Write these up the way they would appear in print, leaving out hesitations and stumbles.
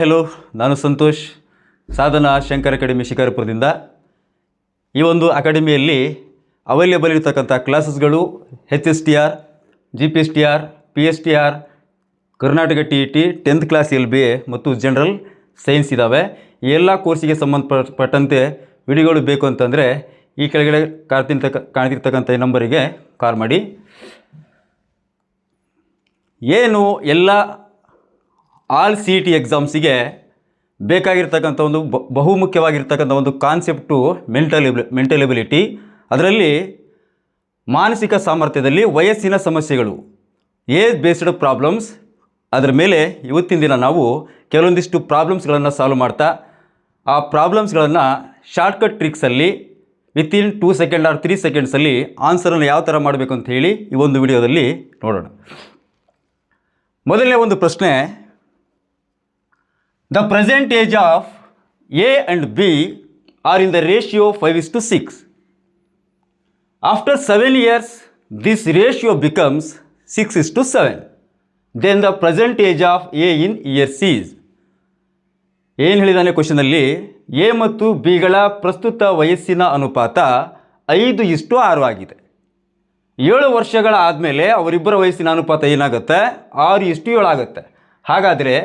Hello, ನಾನು ಸಂತೋಷ್, ಸಾಧನಾ Shankar academy ಶಿಕಾರಪುರದಿಂದ. ಈ ಒಂದು ಅಕಾಡೆಮಿಯಲ್ಲಿ ಅವೈಲೇಬಲ್ ಇರತಕ್ಕಂಥ ಕ್ಲಾಸಸ್ಗಳು HSTR, GPSTR, PSTR, Karnataka TET, 10th class LBA ಮತ್ತು ಜನರಲ್ ಸೈನ್ಸ್ ಇದ್ದಾವೆ. ಈ ಎಲ್ಲ ಕೋರ್ಸಿಗೆ ಸಂಬಂಧಪಟ್ಟಂತೆ ವಿಡಿಯೋಗಳು ಬೇಕು ಅಂತಂದರೆ ಈ ಕೆಳಗಡೆ ಕಾಣ್ತಿರ್ತಕ್ಕಂಥ ಈ ನಂಬರಿಗೆ ಕಾಲ್ ಮಾಡಿ. ಏನು ಎಲ್ಲ ಆಲ್ CET ಎಕ್ಸಾಮ್ಸಿಗೆ ಬೇಕಾಗಿರ್ತಕ್ಕಂಥ ಒಂದು ಬಹುಮುಖ್ಯವಾಗಿರ್ತಕ್ಕಂಥ ಒಂದು ಕಾನ್ಸೆಪ್ಟು ಮೆಂಟಲ್ ಎಬಿಲಿಟಿ. ಅದರಲ್ಲಿ ಮಾನಸಿಕ ಸಾಮರ್ಥ್ಯದಲ್ಲಿ ವಯಸ್ಸಿನ ಸಮಸ್ಯೆಗಳು, ಏಜ್ ಬೇಸ್ಡ್ ಪ್ರಾಬ್ಲಮ್ಸ್. ಅದರ ಮೇಲೆ ಇವತ್ತಿನ ದಿನ ನಾವು ಕೆಲವೊಂದಿಷ್ಟು ಪ್ರಾಬ್ಲಮ್ಸ್ಗಳನ್ನು ಸಾಲ್ವ್ ಮಾಡ್ತಾ ಆ ಪ್ರಾಬ್ಲಮ್ಸ್ಗಳನ್ನು ಶಾರ್ಟ್ಕಟ್ ಟ್ರಿಕ್ಸಲ್ಲಿ ವಿತಿನ್ 2 ಸೆಕೆಂಡ್ ಆರ್ 3 ಸೆಕೆಂಡ್ಸಲ್ಲಿ ಆನ್ಸರನ್ನು ಯಾವ ಥರ ಮಾಡಬೇಕು ಅಂತ ಹೇಳಿ ಈ ಒಂದು ವಿಡಿಯೋದಲ್ಲಿ ನೋಡೋಣ. ಮೊದಲನೇ ಒಂದು ಪ್ರಶ್ನೆ, the present age of A and B are in the ratio 5:6. After 7 years, this ratio becomes 6:7. Then the present age of A in years is. ಏನು ಹೇಳಿದಾನೆ ಕ್ವಶನಲ್ಲಿ, ಎ ಮತ್ತು ಬಿಗಳ ಪ್ರಸ್ತುತ ವಯಸ್ಸಿನ ಅನುಪಾತ 5:6 ಆಗಿದೆ. 7 ವರ್ಷಗಳ ಆದಮೇಲೆ ಅವರಿಬ್ಬರ ವಯಸ್ಸಿನ ಅನುಪಾತ ಏನಾಗುತ್ತೆ? 6:7 ಆಗುತ್ತೆ. ಹಾಗಾದರೆ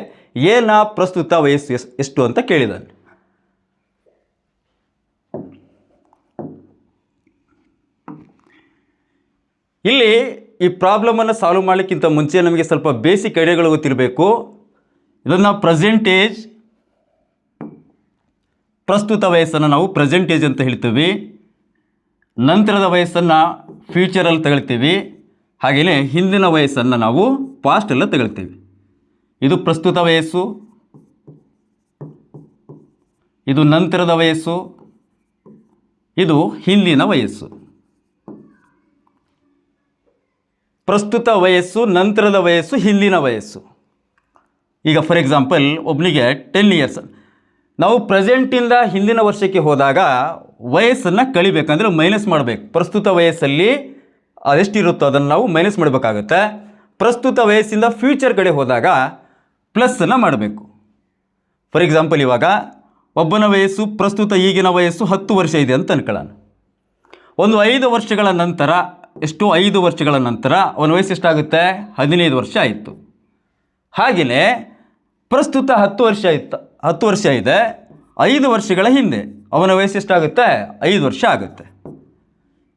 ಎನ ಪ್ರಸ್ತುತ ವಯಸ್ಸು ಎಷ್ಟು ಅಂತ ಕೇಳಿದ್ದಾನೆ. ಇಲ್ಲಿ ಈ ಪ್ರಾಬ್ಲಮನ್ನು ಸಾಲ್ವ್ ಮಾಡಲಿಕ್ಕಿಂತ ಮುಂಚೆ ನಮಗೆ ಸ್ವಲ್ಪ ಬೇಸಿಕ್ ಐಡಿಯಾಗಳು ಗೊತ್ತಿರಬೇಕು. ಇದನ್ನು ಪ್ರೆಸೆಂಟೇಜ್, ಪ್ರಸ್ತುತ ವಯಸ್ಸನ್ನು ನಾವು ಪ್ರೆಸೆಂಟೇಜ್ ಅಂತ ಹೇಳ್ತೀವಿ. ನಂತರದ ವಯಸ್ಸನ್ನು ಫ್ಯೂಚರಲ್ಲಿ ತಗೊಳ್ತೀವಿ. ಹಾಗೆಯೇ ಹಿಂದಿನ ವಯಸ್ಸನ್ನು ನಾವು ಪಾಸ್ಟಲ್ಲಿ ತಗೊಳ್ತೀವಿ. ಇದು ಪ್ರಸ್ತುತ ವಯಸ್ಸು, ಇದು ನಂತರದ ವಯಸ್ಸು, ಇದು ಹಿಂದಿನ ವಯಸ್ಸು. ಪ್ರಸ್ತುತ ವಯಸ್ಸು, ನಂತರದ ವಯಸ್ಸು, ಹಿಂದಿನ ವಯಸ್ಸು. ಈಗ ಫಾರ್ ಎಕ್ಸಾಂಪಲ್ ಒಬ್ಬನಿಗೆ 10 ಇಯರ್ಸ್, ನಾವು ಪ್ರೆಸೆಂಟಿಂದ ಹಿಂದಿನ ವರ್ಷಕ್ಕೆ ಹೋದಾಗ ವಯಸ್ಸನ್ನು ಕಳಿಬೇಕಂದ್ರೆ ಮೈನಸ್ ಮಾಡಬೇಕು. ಪ್ರಸ್ತುತ ವಯಸ್ಸಲ್ಲಿ ಅದೆಷ್ಟಿರುತ್ತೋ ಅದನ್ನು ನಾವು ಮೈನಸ್ ಮಾಡಬೇಕಾಗತ್ತೆ. ಪ್ರಸ್ತುತ ವಯಸ್ಸಿಂದ ಫ್ಯೂಚರ್ ಕಡೆ ಹೋದಾಗ ಪ್ಲಸ್ಸನ್ನು ಮಾಡಬೇಕು. ಫಾರ್ ಎಕ್ಸಾಂಪಲ್ ಇವಾಗ ಒಬ್ಬನ ವಯಸ್ಸು ಪ್ರಸ್ತುತ ಈಗಿನ ವಯಸ್ಸು 10 ವರ್ಷ ಇದೆ ಅಂತ ಅನ್ಕೊಳ್ಳೋಣ. ಒಂದು 5 ವರ್ಷಗಳ ನಂತರ, 5 ವರ್ಷಗಳ ನಂತರ ಅವನ ವಯಸ್ಸು ಎಷ್ಟಾಗುತ್ತೆ? 15 ವರ್ಷ ಆಯಿತು. ಹಾಗೆಯೇ ಪ್ರಸ್ತುತ 10 ವರ್ಷ ಇದೆ. 5 ವರ್ಷಗಳ ಹಿಂದೆ ಅವನ ವಯಸ್ಸು ಎಷ್ಟಾಗುತ್ತೆ? 5 ವರ್ಷ ಆಗುತ್ತೆ.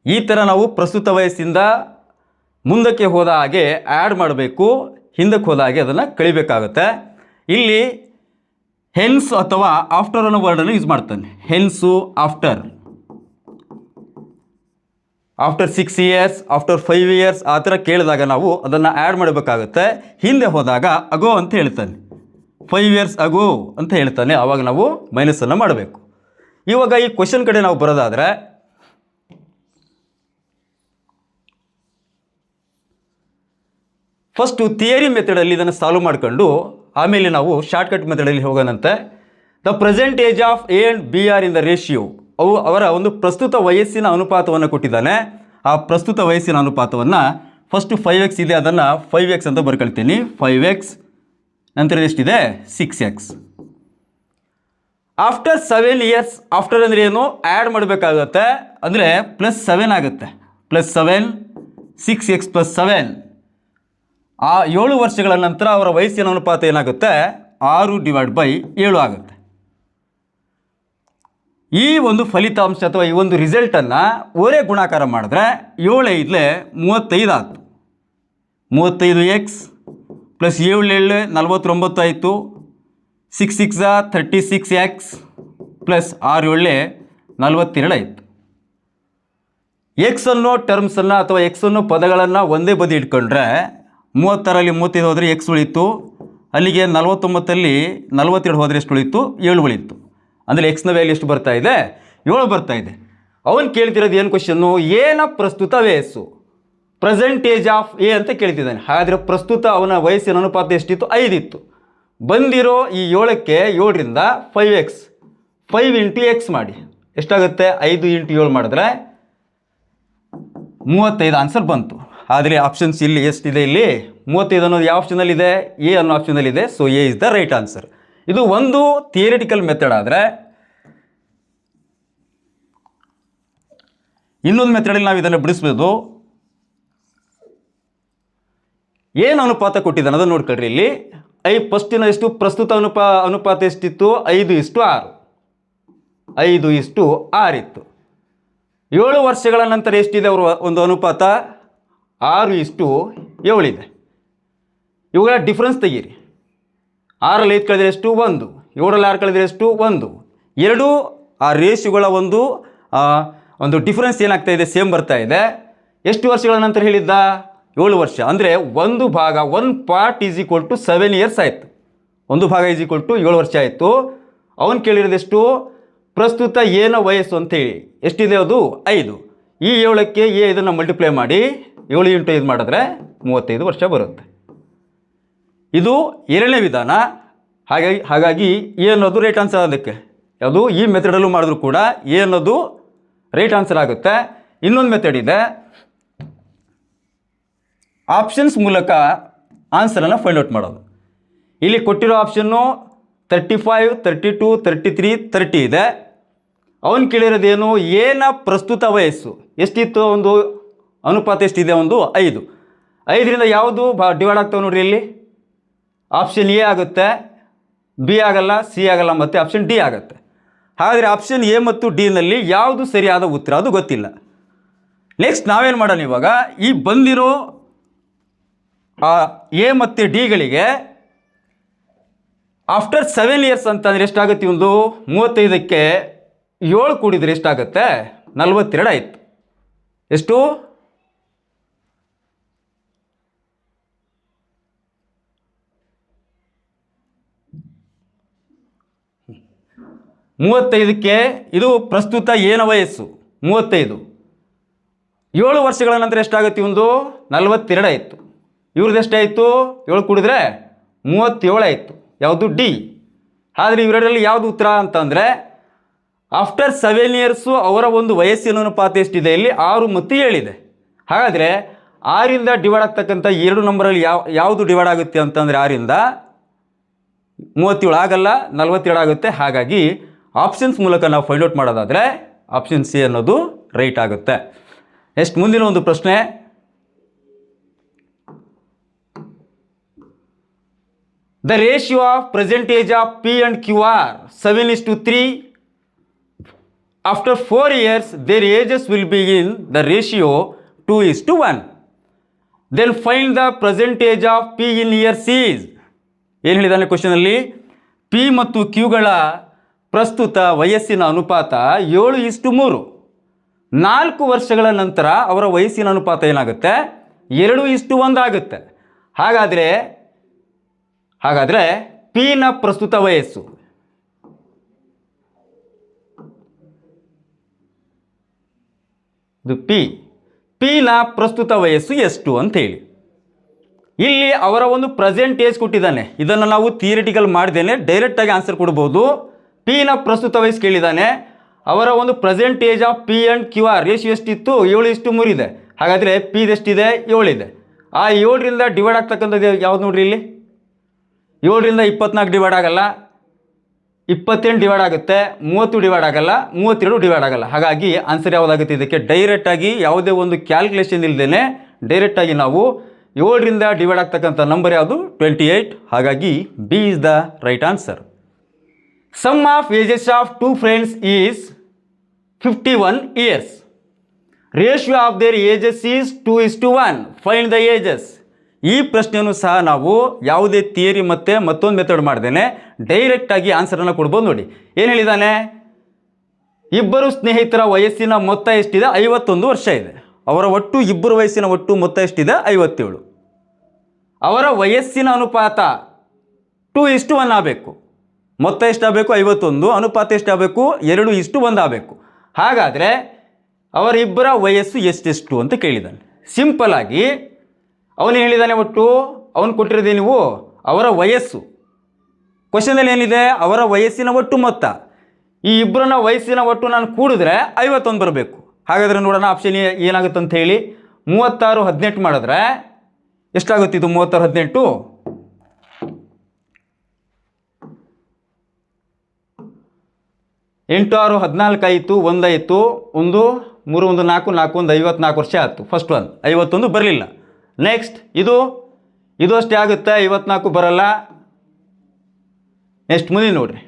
ಈ ಥರ ನಾವು ಪ್ರಸ್ತುತ ವಯಸ್ಸಿಂದ ಮುಂದಕ್ಕೆ ಹೋದ ಹಾಗೆ ಆ್ಯಡ್ ಮಾಡಬೇಕು, ಹಿಂದಕ್ಕೆ ಹೋದ ಹಾಗೆ ಅದನ್ನು ಕಳಿಬೇಕಾಗುತ್ತೆ. ಇಲ್ಲಿ ಹೆನ್ಸ್ ಅಥವಾ ಆಫ್ಟರ್ ಅನ್ನೋ ವರ್ಡನ್ನು ಯೂಸ್ ಮಾಡ್ತಾನೆ. ಹೆನ್ಸು, ಆಫ್ಟರ್ 6 ಇಯರ್ಸ್, ಆಫ್ಟರ್ 5 ಇಯರ್ಸ್ ಆ ಥರ ಕೇಳಿದಾಗ ನಾವು ಅದನ್ನು ಆ್ಯಡ್ ಮಾಡಬೇಕಾಗುತ್ತೆ. ಹಿಂದೆ ಹೋದಾಗ ಅಗೋ ಅಂತ ಹೇಳ್ತಾನೆ, 5 ಇಯರ್ಸ್ ಅಗೋ ಅಂತ ಹೇಳ್ತಾನೆ. ಆವಾಗ ನಾವು ಮೈನಸನ್ನು ಮಾಡಬೇಕು. ಇವಾಗ ಈ ಕ್ವಶನ್ ಕಡೆ ನಾವು ಬರೋದಾದರೆ, ಫಸ್ಟು ಥಿಯರಿ ಮೆಥಡಲ್ಲಿ ಇದನ್ನು ಸಾಲ್ವ್ ಮಾಡ್ಕೊಂಡು ಆಮೇಲೆ ನಾವು ಶಾರ್ಟ್ಕಟ್ ಮೆಥಡಲ್ಲಿ ಹೋಗೋಣಂತೆ. The present age of A and B are in the ratio. ಅವರ ಒಂದು ಪ್ರಸ್ತುತ ವಯಸ್ಸಿನ ಅನುಪಾತವನ್ನು ಕೊಟ್ಟಿದ್ದಾನೆ. ಆ ಪ್ರಸ್ತುತ ವಯಸ್ಸಿನ ಅನುಪಾತವನ್ನು ಫಸ್ಟು 5x ಇದೆ, ಅದನ್ನು 5x ಅಂತ ಬರ್ಕೊಳ್ತೀನಿ. 5x ನಂತರ ಎಷ್ಟಿದೆ? 6x. ಆಫ್ಟರ್ 7 ಇಯರ್ಸ್, ಆಫ್ಟರ್ ಅಂದರೆ ಏನು? ಆ್ಯಡ್ ಮಾಡಬೇಕಾಗುತ್ತೆ. ಅಂದರೆ +7 ಆಗುತ್ತೆ. +7, 6x + 7. ಆ 7 ವರ್ಷಗಳ ನಂತರ ಅವರ ವಯಸ್ಸಿನ ಅನುಪಾತ ಏನಾಗುತ್ತೆ? 6/7 ಆಗುತ್ತೆ. ಈ ಒಂದು ಫಲಿತಾಂಶ ಅಥವಾ ಈ ಒಂದು ರಿಸಲ್ಟನ್ನು ಒರೇ ಗುಣಾಕಾರ ಮಾಡಿದ್ರೆ 7 5 35 ಆಯಿತು. 35x + 7 49 ಆಯಿತು. 6 6 36x + 6 7 42 ಆಯಿತು. ಎಕ್ಸ್ ಅನ್ನೋ ಟರ್ಮ್ಸನ್ನು ಅಥವಾ ಎಕ್ಸ್ ಅನ್ನೋ ಪದಗಳನ್ನು ಒಂದೇ ಬದಿ ಇಟ್ಕೊಂಡ್ರೆ 36ರಲ್ಲಿ 35 ಹೋದರೆ ಎಕ್ಸ್ ಉಳಿತು. ಅಲ್ಲಿಗೆ 49ಲ್ಲಿ 42 ಹೋದರೆ ಎಷ್ಟು ಉಳಿತು? 7 ಉಳಿತು. ಅಂದರೆ ಎಕ್ಸ್ನ ವ್ಯಾಲ್ಯೂ ಎಷ್ಟು ಬರ್ತಾ ಇದೆ? 7 ಬರ್ತಾ ಇದೆ. ಅವನು ಕೇಳ್ತಿರೋದು ಏನು ಕ್ವಶನ್ನು? ಏನ ಪ್ರಸ್ತುತ ವಯಸ್ಸು, ಪ್ರೆಸೆಂಟ್ ಏಜ್ ಆಫ್ ಎ ಅಂತ ಕೇಳ್ತಿದ್ದಾನೆ. ಹಾಗಾದರೆ ಪ್ರಸ್ತುತ ಅವನ ವಯಸ್ಸಿನ ಅನುಪಾತ ಎಷ್ಟಿತ್ತು? 5 ಇತ್ತು. ಬಂದಿರೋ ಈ 7ಕ್ಕೆ 7ರಿಂದ 5x 5 × x ಮಾಡಿ ಎಷ್ಟಾಗುತ್ತೆ? 5 × 7 ಮಾಡಿದ್ರೆ 35 ಆನ್ಸರ್ ಬಂತು. ಆದರೆ ಆಪ್ಷನ್ಸ್ ಇಲ್ಲಿ ಎಷ್ಟಿದೆ? ಇಲ್ಲಿ 35 ಅನ್ನೋದು ಯಾವ ಆಪ್ಷನಲ್ಲಿದೆ? ಎ ಅನ್ನೋ ಆಪ್ಷನಲ್ಲಿದೆ. So A is the right answer. ಇದು ಒಂದು ಥಿಯರಿಟಿಕಲ್ ಮೆಥಡ್ ಆದರೆ, ಇನ್ನೊಂದು ಮೆಥಡಲ್ಲಿ ನಾವು ಇದನ್ನು ಬಿಡಿಸ್ಬೋದು. ಏನು ಅನುಪಾತ ಕೊಟ್ಟಿದ್ದಾನೆ ಅದನ್ನು ನೋಡ್ಕೊಳ್ರಿ. ಇಲ್ಲಿ ಫಸ್ಟಿನ ಎಷ್ಟು ಪ್ರಸ್ತುತ ಅನುಪಾತ ಎಷ್ಟಿತ್ತು? 5:6. 5:6 ಇತ್ತು. 7 ವರ್ಷಗಳ ನಂತರ ಎಷ್ಟಿದೆ ಅವರು ಒಂದು ಅನುಪಾತ? 6:7 ಇದೆ. ಇವುಗಳ ಡಿಫ್ರೆನ್ಸ್ ತೆಗೀರಿ. 6ರಲ್ಲಿ 5 ಕಳೆದರೆ ಎಷ್ಟು? 1. 7ರಲ್ಲಿ 6 ಕಳೆದರೆ ಎಷ್ಟು? 1. ಎರಡು ಆ ರೇಷಿಯೋಗಳ ಒಂದು ಡಿಫ್ರೆನ್ಸ್ ಏನಾಗ್ತಾ ಇದೆ? ಸೇಮ್ ಬರ್ತಾ ಇದೆ. ಎಷ್ಟು ವರ್ಷಗಳ ನಂತರ ಹೇಳಿದ್ದ? 7 ವರ್ಷ. ಅಂದರೆ 1 ಭಾಗ 1 part is equal to 7 years ಆಯಿತು. 1 ಭಾಗ ಈಸ್ ಈಕ್ವಲ್ ಟು 7 ವರ್ಷ ಆಯಿತು. ಅವನು ಕೇಳಿರೋದೆಷ್ಟು? ಪ್ರಸ್ತುತ ಏನ ವಯಸ್ಸು ಅಂತೇಳಿ. ಎಷ್ಟಿದೆ ಅದು? 5. ಈ 7ಕ್ಕೆ ಇದನ್ನು ಮಲ್ಟಿಪ್ಲೈ ಮಾಡಿ 7 × 5 ಮಾಡಿದ್ರೆ 35 ವರ್ಷ ಬರುತ್ತೆ. ಇದು ಎರಡನೇ ವಿಧಾನ. ಹಾಗಾಗಿ ಎ ಅನ್ನೋದು ರೈಟ್ ಆನ್ಸರ್. ಅದಕ್ಕೆ ಯಾವುದು ಈ ಮೆಥಡಲ್ಲೂ ಮಾಡಿದ್ರು ಕೂಡ ಎ ಅನ್ನೋದು ರೈಟ್ ಆನ್ಸರ್ ಆಗುತ್ತೆ. ಇನ್ನೊಂದು ಮೆಥಡ್ ಇದೆ, ಆಪ್ಷನ್ಸ್ ಮೂಲಕ ಆನ್ಸರನ್ನು ಫೈಂಡ್ ಔಟ್ ಮಾಡೋದು. ಇಲ್ಲಿ ಕೊಟ್ಟಿರೋ ಆಪ್ಷನ್ನು 35, 32, 33, 30 ಇದೆ. ಅವನು ಕೇಳಿರೋದೇನು? ಏನ ಪ್ರಸ್ತುತ ವಯಸ್ಸು ಎಷ್ಟಿತ್ತು? ಒಂದು ಅನುಪಾತ ಎಷ್ಟಿದೆ? ಒಂದು 5. 5ರಿಂದ ಯಾವುದು ಡಿವೈಡ್ ಆಗ್ತಾವೆ ನೋಡ್ರಿ. ಇಲ್ಲಿ ಆಪ್ಷನ್ ಎ ಆಗುತ್ತೆ, ಬಿ ಆಗಲ್ಲ, ಸಿ ಆಗಲ್ಲ, ಮತ್ತು ಆಪ್ಷನ್ ಡಿ ಆಗುತ್ತೆ. ಹಾಗಾದರೆ ಆಪ್ಷನ್ ಎ ಮತ್ತು ಡಿನಲ್ಲಿ ಯಾವುದು ಸರಿಯಾದ ಉತ್ತರ? ಅದು ಗೊತ್ತಿಲ್ಲ. ನೆಕ್ಸ್ಟ್ ನಾವೇನು ಮಾಡೋಣ ಇವಾಗ? ಈ ಬಂದಿರೋ ಎ ಮತ್ತು ಡಿಗಳಿಗೆ ಆಫ್ಟರ್ 7 ಇಯರ್ಸ್ ಅಂತಂದರೆ ಎಷ್ಟಾಗುತ್ತೆ? ಒಂದು 35ಕ್ಕೆ 7 ಕೂಡಿದರೆ ಎಷ್ಟಾಗುತ್ತೆ? 42 ಆಯಿತು. ಎಷ್ಟು? 35ಕ್ಕೆ ಇದು ಪ್ರಸ್ತುತ ಏನ ವಯಸ್ಸು? 35. 7 ವರ್ಷಗಳ ನಂತರ ಎಷ್ಟಾಗುತ್ತೆ? ಒಂದು 42 ಆಯಿತು. ಇವ್ರದ್ದು ಎಷ್ಟಾಯಿತು? 7 ಕೂಡಿದ್ರೆ 37 ಆಯಿತು. ಯಾವುದು? ಡಿ. ಆದರೆ ಇವರಲ್ಲಿ ಯಾವುದು ಉತ್ತರ ಅಂತಂದರೆ ಆಫ್ಟರ್ 7 ಇಯರ್ಸು ಅವರ ಒಂದು ವಯಸ್ಸಿನ ಅನುಪಾತ ಎಷ್ಟಿದೆ? ಇಲ್ಲಿ 6 ಮತ್ತು 7 ಇದೆ. ಹಾಗಾದರೆ 6ರಿಂದ ಡಿವೈಡ್ ಆಗ್ತಕ್ಕಂಥ 2 ನಂಬರಲ್ಲಿ ಯಾವುದು ಡಿವೈಡ್ ಆಗುತ್ತೆ ಅಂತಂದರೆ 6ರಿಂದ 37 ಆಗಲ್ಲ, 42 ಆಗುತ್ತೆ. ಹಾಗಾಗಿ ಆಪ್ಷನ್ಸ್ ಮೂಲಕ ನಾವು ಫೈಂಡ್ ಔಟ್ ಮಾಡೋದಾದರೆ ಆಪ್ಷನ್ ಸಿ ಅನ್ನೋದು ರೈಟ್ ಆಗುತ್ತೆ. ನೆಕ್ಸ್ಟ್ ಮುಂದಿನ ಒಂದು ಪ್ರಶ್ನೆ, the ratio of percentage of P and Q are 7:3. After 4 years their ages will be in the ratio 2:1. Then find the percentage of P in years is. ಏನು ಹೇಳಿದಾನೆ ಕ್ವಶನಲ್ಲಿ? P ಮತ್ತು ಕ್ಯೂಗಳ ಪ್ರಸ್ತುತ ವಯಸ್ಸಿನ ಅನುಪಾತ 7:3. 4 ವರ್ಷಗಳ ನಂತರ ಅವರ ವಯಸ್ಸಿನ ಅನುಪಾತ ಏನಾಗುತ್ತೆ? 2:1 ಆಗುತ್ತೆ. ಹಾಗಾದರೆ ಪಿನ ಪ್ರಸ್ತುತ ವಯಸ್ಸು ಇದು ಪಿನ ಪ್ರಸ್ತುತ ವಯಸ್ಸು ಎಷ್ಟು ಅಂತ ಹೇಳಿ. ಇಲ್ಲಿ ಅವರ ಒಂದು ಪ್ರೆಸೆಂಟ್ ಏಜ್ ಕೊಟ್ಟಿದ್ದಾನೆ. ಇದನ್ನು ನಾವು ಥಿಯರಿಟಿಕಲ್ ಮಾಡಿದ್ದೇನೆ, ಡೈರೆಕ್ಟಾಗಿ ಆನ್ಸರ್ ಕೊಡ್ಬೋದು. ಪಿನ ಪ್ರಸ್ತುತ ವಯಸ್ಸು ಕೇಳಿದ್ದಾನೆ. ಅವರ ಒಂದು present age of P and Q are ratio ಎಷ್ಟಿತ್ತು? 7:3 ಇದೆ. ಹಾಗಾದರೆ ಪಿ ಎಷ್ಟಿದೆ? 7 ಇದೆ. ಆ 7ರಿಂದ ಡಿವೈಡ್ ಆಗ್ತಕ್ಕಂಥದ್ದು ಯಾವ್ದು ನೋಡ್ರಿ? ಇಲ್ಲಿ 7ರಿಂದ 24 ಡಿವೈಡ್ ಆಗಲ್ಲ, 28 ಡಿವೈಡ್ ಆಗುತ್ತೆ, 30 ಡಿವೈಡ್ ಆಗಲ್ಲ, 32 ಡಿವೈಡ್ ಆಗಲ್ಲ. ಹಾಗಾಗಿ ಆನ್ಸರ್ ಯಾವುದಾಗುತ್ತೆ? ಇದಕ್ಕೆ ಡೈರೆಕ್ಟಾಗಿ ಯಾವುದೇ ಒಂದು ಕ್ಯಾಲ್ಕುಲೇಷನ್ ಇಲ್ಲದೇ ಡೈರೆಕ್ಟಾಗಿ ನಾವು 7ರಿಂದ ಡಿವೈಡ್ ಆಗ್ತಕ್ಕಂಥ ನಂಬರ್ ಯಾವುದು? 28. ಹಾಗಾಗಿ B is the right answer. Sum of ages of 2 friends is 51 years. Ratio of their ages is 2:1. Find the ages. ಈ ಪ್ರಶ್ನೆಯನ್ನು ಸಹ ನಾವು ಯಾವುದೇ ಥಿಯರಿ ಮತ್ತು ಮತ್ತೊಂದು ಮೆಥಡ್ ಮಾಡ್ದೇನೆ ಡೈರೆಕ್ಟಾಗಿ ಆನ್ಸರನ್ನು ಕೊಡ್ಬೋದು. ನೋಡಿ ಏನು ಹೇಳಿದ್ದಾನೆ? ಇಬ್ಬರು ಸ್ನೇಹಿತರ ವಯಸ್ಸಿನ ಮೊತ್ತ ಎಷ್ಟಿದೆ? 51 ವರ್ಷ ಇದೆ. ಅವರ ಒಟ್ಟು ಇಬ್ಬರು ವಯಸ್ಸಿನ ಒಟ್ಟು ಮೊತ್ತ ಎಷ್ಟಿದೆ? 57. ಅವರ ವಯಸ್ಸಿನ ಅನುಪಾತ 2:1 ಆಗಬೇಕು. ಮೊತ್ತ ಎಷ್ಟಾಗಬೇಕು? 51. ಅನುಪಾತ ಎಷ್ಟಾಗಬೇಕು? 2:1 ಆಗಬೇಕು. ಹಾಗಾದರೆ ಅವರಿಬ್ಬರ ವಯಸ್ಸು ಎಷ್ಟೆಷ್ಟು ಅಂತ ಕೇಳಿದ್ದಾನೆ. ಸಿಂಪಲ್ ಆಗಿ ಅವನು ಹೇಳಿದ್ದಾನೆ, ಒಟ್ಟು ಅವನು ಕೊಟ್ಟಿರೋದೇ ನೀವು ಅವರ ವಯಸ್ಸು. ಕ್ವಶನಲ್ಲಿ ಏನಿದೆ? ಅವರ ವಯಸ್ಸಿನ ಒಟ್ಟು ಮೊತ್ತ. ಈ ಇಬ್ಬರನ್ನ ವಯಸ್ಸಿನ ಒಟ್ಟು ನಾನು ಕೂಡಿದ್ರೆ 51 ಬರಬೇಕು. ಹಾಗಾದರೆ ನೋಡೋಣ ಆಪ್ಷನ್ ಏನಾಗುತ್ತೆ ಅಂತ ಹೇಳಿ. 36 18 ಮಾಡಿದ್ರೆ ಎಷ್ಟಾಗುತ್ತಿದ್ದು? 36 18 8 6 14 ಆಯಿತು, 1 ಆಯಿತು, 1 3 1 4 4 1 54 ವರ್ಷ ಆಯಿತು. ಫಸ್ಟ್ ಒನ್ 51 ಬರಲಿಲ್ಲ. ನೆಕ್ಸ್ಟ್ ಇದು ಅಷ್ಟೇ ಆಗುತ್ತೆ, 54 ಬರಲ್ಲ. ನೆಕ್ಸ್ಟ್ ಮುಂದೆ ನೋಡಿರಿ,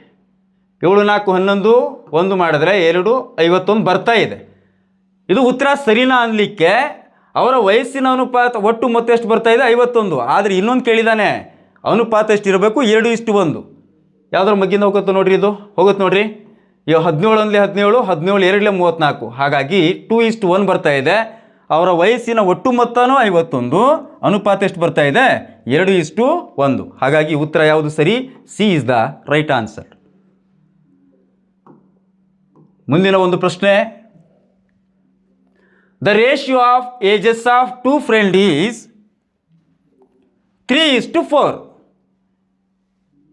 7 4 11 1 ಮಾಡಿದ್ರೆ 2 51 ಬರ್ತಾ ಇದೆ. ಇದು ಉತ್ತರ ಸರಿನಾ ಅನ್ಲಿಕ್ಕೆ ಅವರ ವಯಸ್ಸಿನ ಅನುಪಾತ ಒಟ್ಟು ಮೊತ್ತ ಎಷ್ಟು ಬರ್ತಾ ಇದೆ? 51. ಆದರೆ ಇನ್ನೊಂದು ಕೇಳಿದಾನೆ, ಅನುಪಾತ ಎಷ್ಟಿರಬೇಕು? 2:1. ಯಾವ್ದಾರು ಮಗ್ಗಿಂದ ಹೋಗುತ್ತೆ ನೋಡ್ರಿ, ಇದು ಹೋಗುತ್ತೆ ನೋಡ್ರಿ. ಈಗ 17 1 17, 17 2 34. ಹಾಗಾಗಿ 2:1 ಬರ್ತಾ ಇದೆ. ಅವರ ವಯಸ್ಸಿನ ಒಟ್ಟು ಮೊತ್ತನೂ 51, ಅನುಪಾತ ಎಷ್ಟು ಬರ್ತಾ ಇದೆ? 2:1. ಹಾಗಾಗಿ ಉತ್ತರ ಯಾವುದು ಸರಿ? C is the right answer. ಮುಂದಿನ ಒಂದು ಪ್ರಶ್ನೆ, the ratio of ages of two friend is 3:4.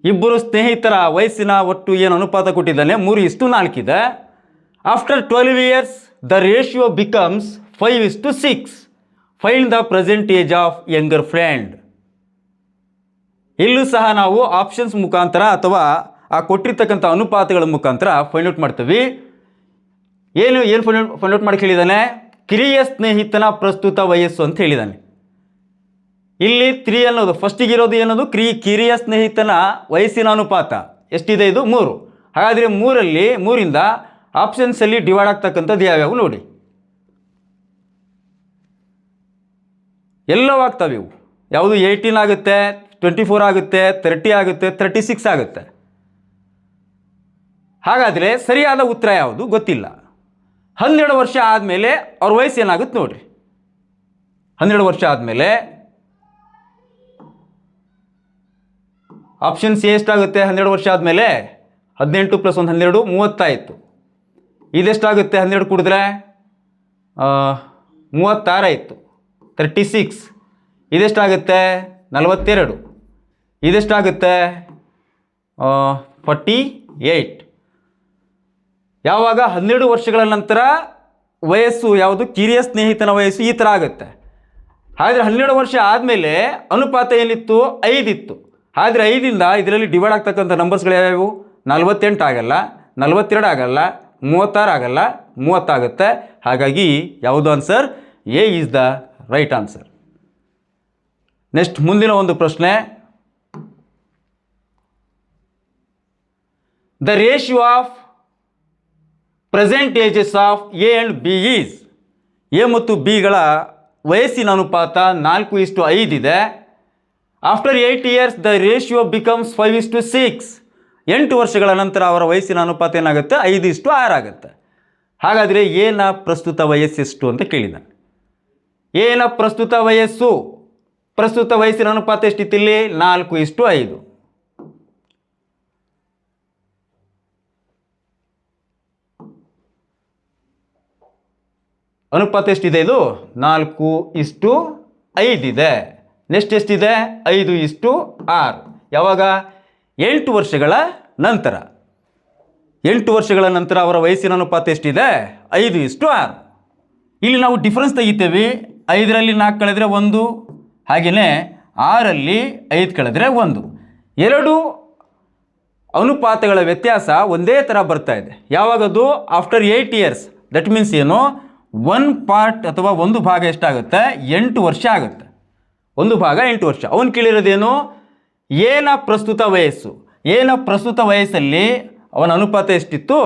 ಇಬ್ಬರು ಸ್ನೇಹಿತರ ವಯಸ್ಸಿನ ಒಟ್ಟು ಏನು ಅನುಪಾತ ಕೊಟ್ಟಿದ್ದಾನೆ? 3:4 ಇದೆ. After 12 years the ratio becomes 5:6. Find the present age of younger friend. ಇಲ್ಲೂ ಸಹ ನಾವು ಆಪ್ಷನ್ಸ್ ಮುಖಾಂತರ ಅಥವಾ ಆ ಕೊಟ್ಟಿರ್ತಕ್ಕಂಥ ಅನುಪಾತಗಳ ಮುಖಾಂತರ ಫೈಂಡ್ ಔಟ್ ಮಾಡ್ತೀವಿ. ಏನು ಫೈಂಡ್ ಔಟ್ ಮಾಡಿ ಹೇಳಿದ್ದಾನೆ? ಕಿರಿಯ ಸ್ನೇಹಿತನ ಪ್ರಸ್ತುತ ವಯಸ್ಸು ಅಂತ ಹೇಳಿದ್ದಾನೆ. ಇಲ್ಲಿ 3 ಅನ್ನೋದು ಫಸ್ಟಿಗೆ ಇರೋದು ಏನದು? ಕಿರಿಯ ಸ್ನೇಹಿತನ ವಯಸ್ಸಿನ ಅನುಪಾತ ಎಷ್ಟಿದೆ? ಇದು 3. ಹಾಗಾದರೆ 3ರಿಂದ ಆಪ್ಷನ್ಸಲ್ಲಿ ಡಿವೈಡ್ ಆಗ್ತಕ್ಕಂಥದ್ದು ಯಾವ್ಯಾವು ನೋಡಿ. ಎಲ್ಲವೂ ಆಗ್ತವೆ ಇವು. ಯಾವುದು 18 ಆಗುತ್ತೆ, 24 ಆಗುತ್ತೆ, 30 ಆಗುತ್ತೆ, 36 ಆಗುತ್ತೆ. ಹಾಗಾದರೆ ಸರಿಯಾದ ಉತ್ತರ ಯಾವುದು ಗೊತ್ತಿಲ್ಲ. 12 ವರ್ಷ ಆದಮೇಲೆ ಅವ್ರ ವಯಸ್ಸು ಏನಾಗುತ್ತೆ ನೋಡ್ರಿ. 12 ವರ್ಷ ಆದಮೇಲೆ ಆಪ್ಷನ್ ಸಿ ಎಷ್ಟಾಗುತ್ತೆ? 12 ವರ್ಷ ಆದಮೇಲೆ 18 + 1 12 30 ಆಯಿತು. ಇದೆಷ್ಟಾಗುತ್ತೆ? 12 ಕೂಡಿದ್ರೆ 36 ಆಯಿತು, 36. ಇದೆಷ್ಟಾಗುತ್ತೆ? 42. ಇದೆಷ್ಟಾಗುತ್ತೆ? 48. ಯಾವಾಗ 12 ವರ್ಷಗಳ ನಂತರ ವಯಸ್ಸು ಯಾವುದು? ಕಿರಿಯ ಸ್ನೇಹಿತನ ವಯಸ್ಸು ಈ ಥರ ಆಗುತ್ತೆ. ಹಾಗಾದರೆ 12 ವರ್ಷ ಆದಮೇಲೆ ಅನುಪಾತ ಏನಿತ್ತು? 5 ಇತ್ತು. ಆದರೆ 5ರಿಂದ ಇದರಲ್ಲಿ ಡಿವೈಡ್ ಆಗ್ತಕ್ಕಂಥ ನಂಬರ್ಸ್ಗಳು ಯಾವ್ಯಾವು? 48 ಆಗಲ್ಲ, 42 ಆಗಲ್ಲ, 36 ಆಗಲ್ಲ, 30 ಆಗುತ್ತೆ. ಹಾಗಾಗಿ ಯಾವುದು answer? A is the right answer. Next ಮುಂದಿನ ಒಂದು ಪ್ರಶ್ನೆ, the ratio of present ages of A and B is. A ಮತ್ತು ಬಿಗಳ ವಯಸ್ಸಿನ ಅನುಪಾತ 4:5 ಇದೆ. After 8 years the ratio becomes 5:6. 8 ವರ್ಷಗಳ ನಂತರ ಅವರ ವಯಸ್ಸಿನ ಅನುಪಾತ ಏನಾಗುತ್ತೆ? 5:6 ಆಗುತ್ತೆ. ಹಾಗಾದರೆ ಎನ ಪ್ರಸ್ತುತ ವಯಸ್ಸೆಷ್ಟು ಅಂತ ಕೇಳಿದ್ದಾನೆ. ಎನ ಪ್ರಸ್ತುತ ವಯಸ್ಸಿನ ಅನುಪಾತ ಎಷ್ಟಿತ್ತು ಇಲ್ಲಿ? 4:5. ಅನುಪಾತ ಎಷ್ಟಿದೆ? ಇದು 4:5 ಇದೆ. ನೆಕ್ಸ್ಟ್ ಎಷ್ಟಿದೆ? 5:6. ಯಾವಾಗ? 8 ವರ್ಷಗಳ ನಂತರ. 8 ವರ್ಷಗಳ ನಂತರ ಅವರ ವಯಸ್ಸಿನ ಅನುಪಾತ ಎಷ್ಟಿದೆ? 5:6. ಇಲ್ಲಿ ನಾವು ಡಿಫ್ರೆನ್ಸ್ ತೆಗಿತೇವೆ. 5ರಲ್ಲಿ 4 ಕಳೆದರೆ 1, ಹಾಗೆಯೇ 6ರಲ್ಲಿ 5 ಕಳೆದರೆ 1. ಎರಡು ಅನುಪಾತಗಳ ವ್ಯತ್ಯಾಸ ಒಂದೇ ಥರ ಬರ್ತಾ ಇದೆ. ಯಾವಾಗದು? After 8 years. ದಟ್ ಮೀನ್ಸ್ ಏನು? 1 ಪಾರ್ಟ್ ಅಥವಾ ಒಂದು ಭಾಗ ಎಷ್ಟಾಗುತ್ತೆ? 8 ವರ್ಷ ಆಗುತ್ತೆ. ಒಂದು ಭಾಗ 8 ವರ್ಷ. ಅವನು ಕೇಳಿರೋದೇನು? ಏನ ಪ್ರಸ್ತುತ ವಯಸ್ಸು. ಏನ ಪ್ರಸ್ತುತ ವಯಸ್ಸಲ್ಲಿ ಅವನ ಅನುಪಾತ ಎಷ್ಟಿತ್ತು?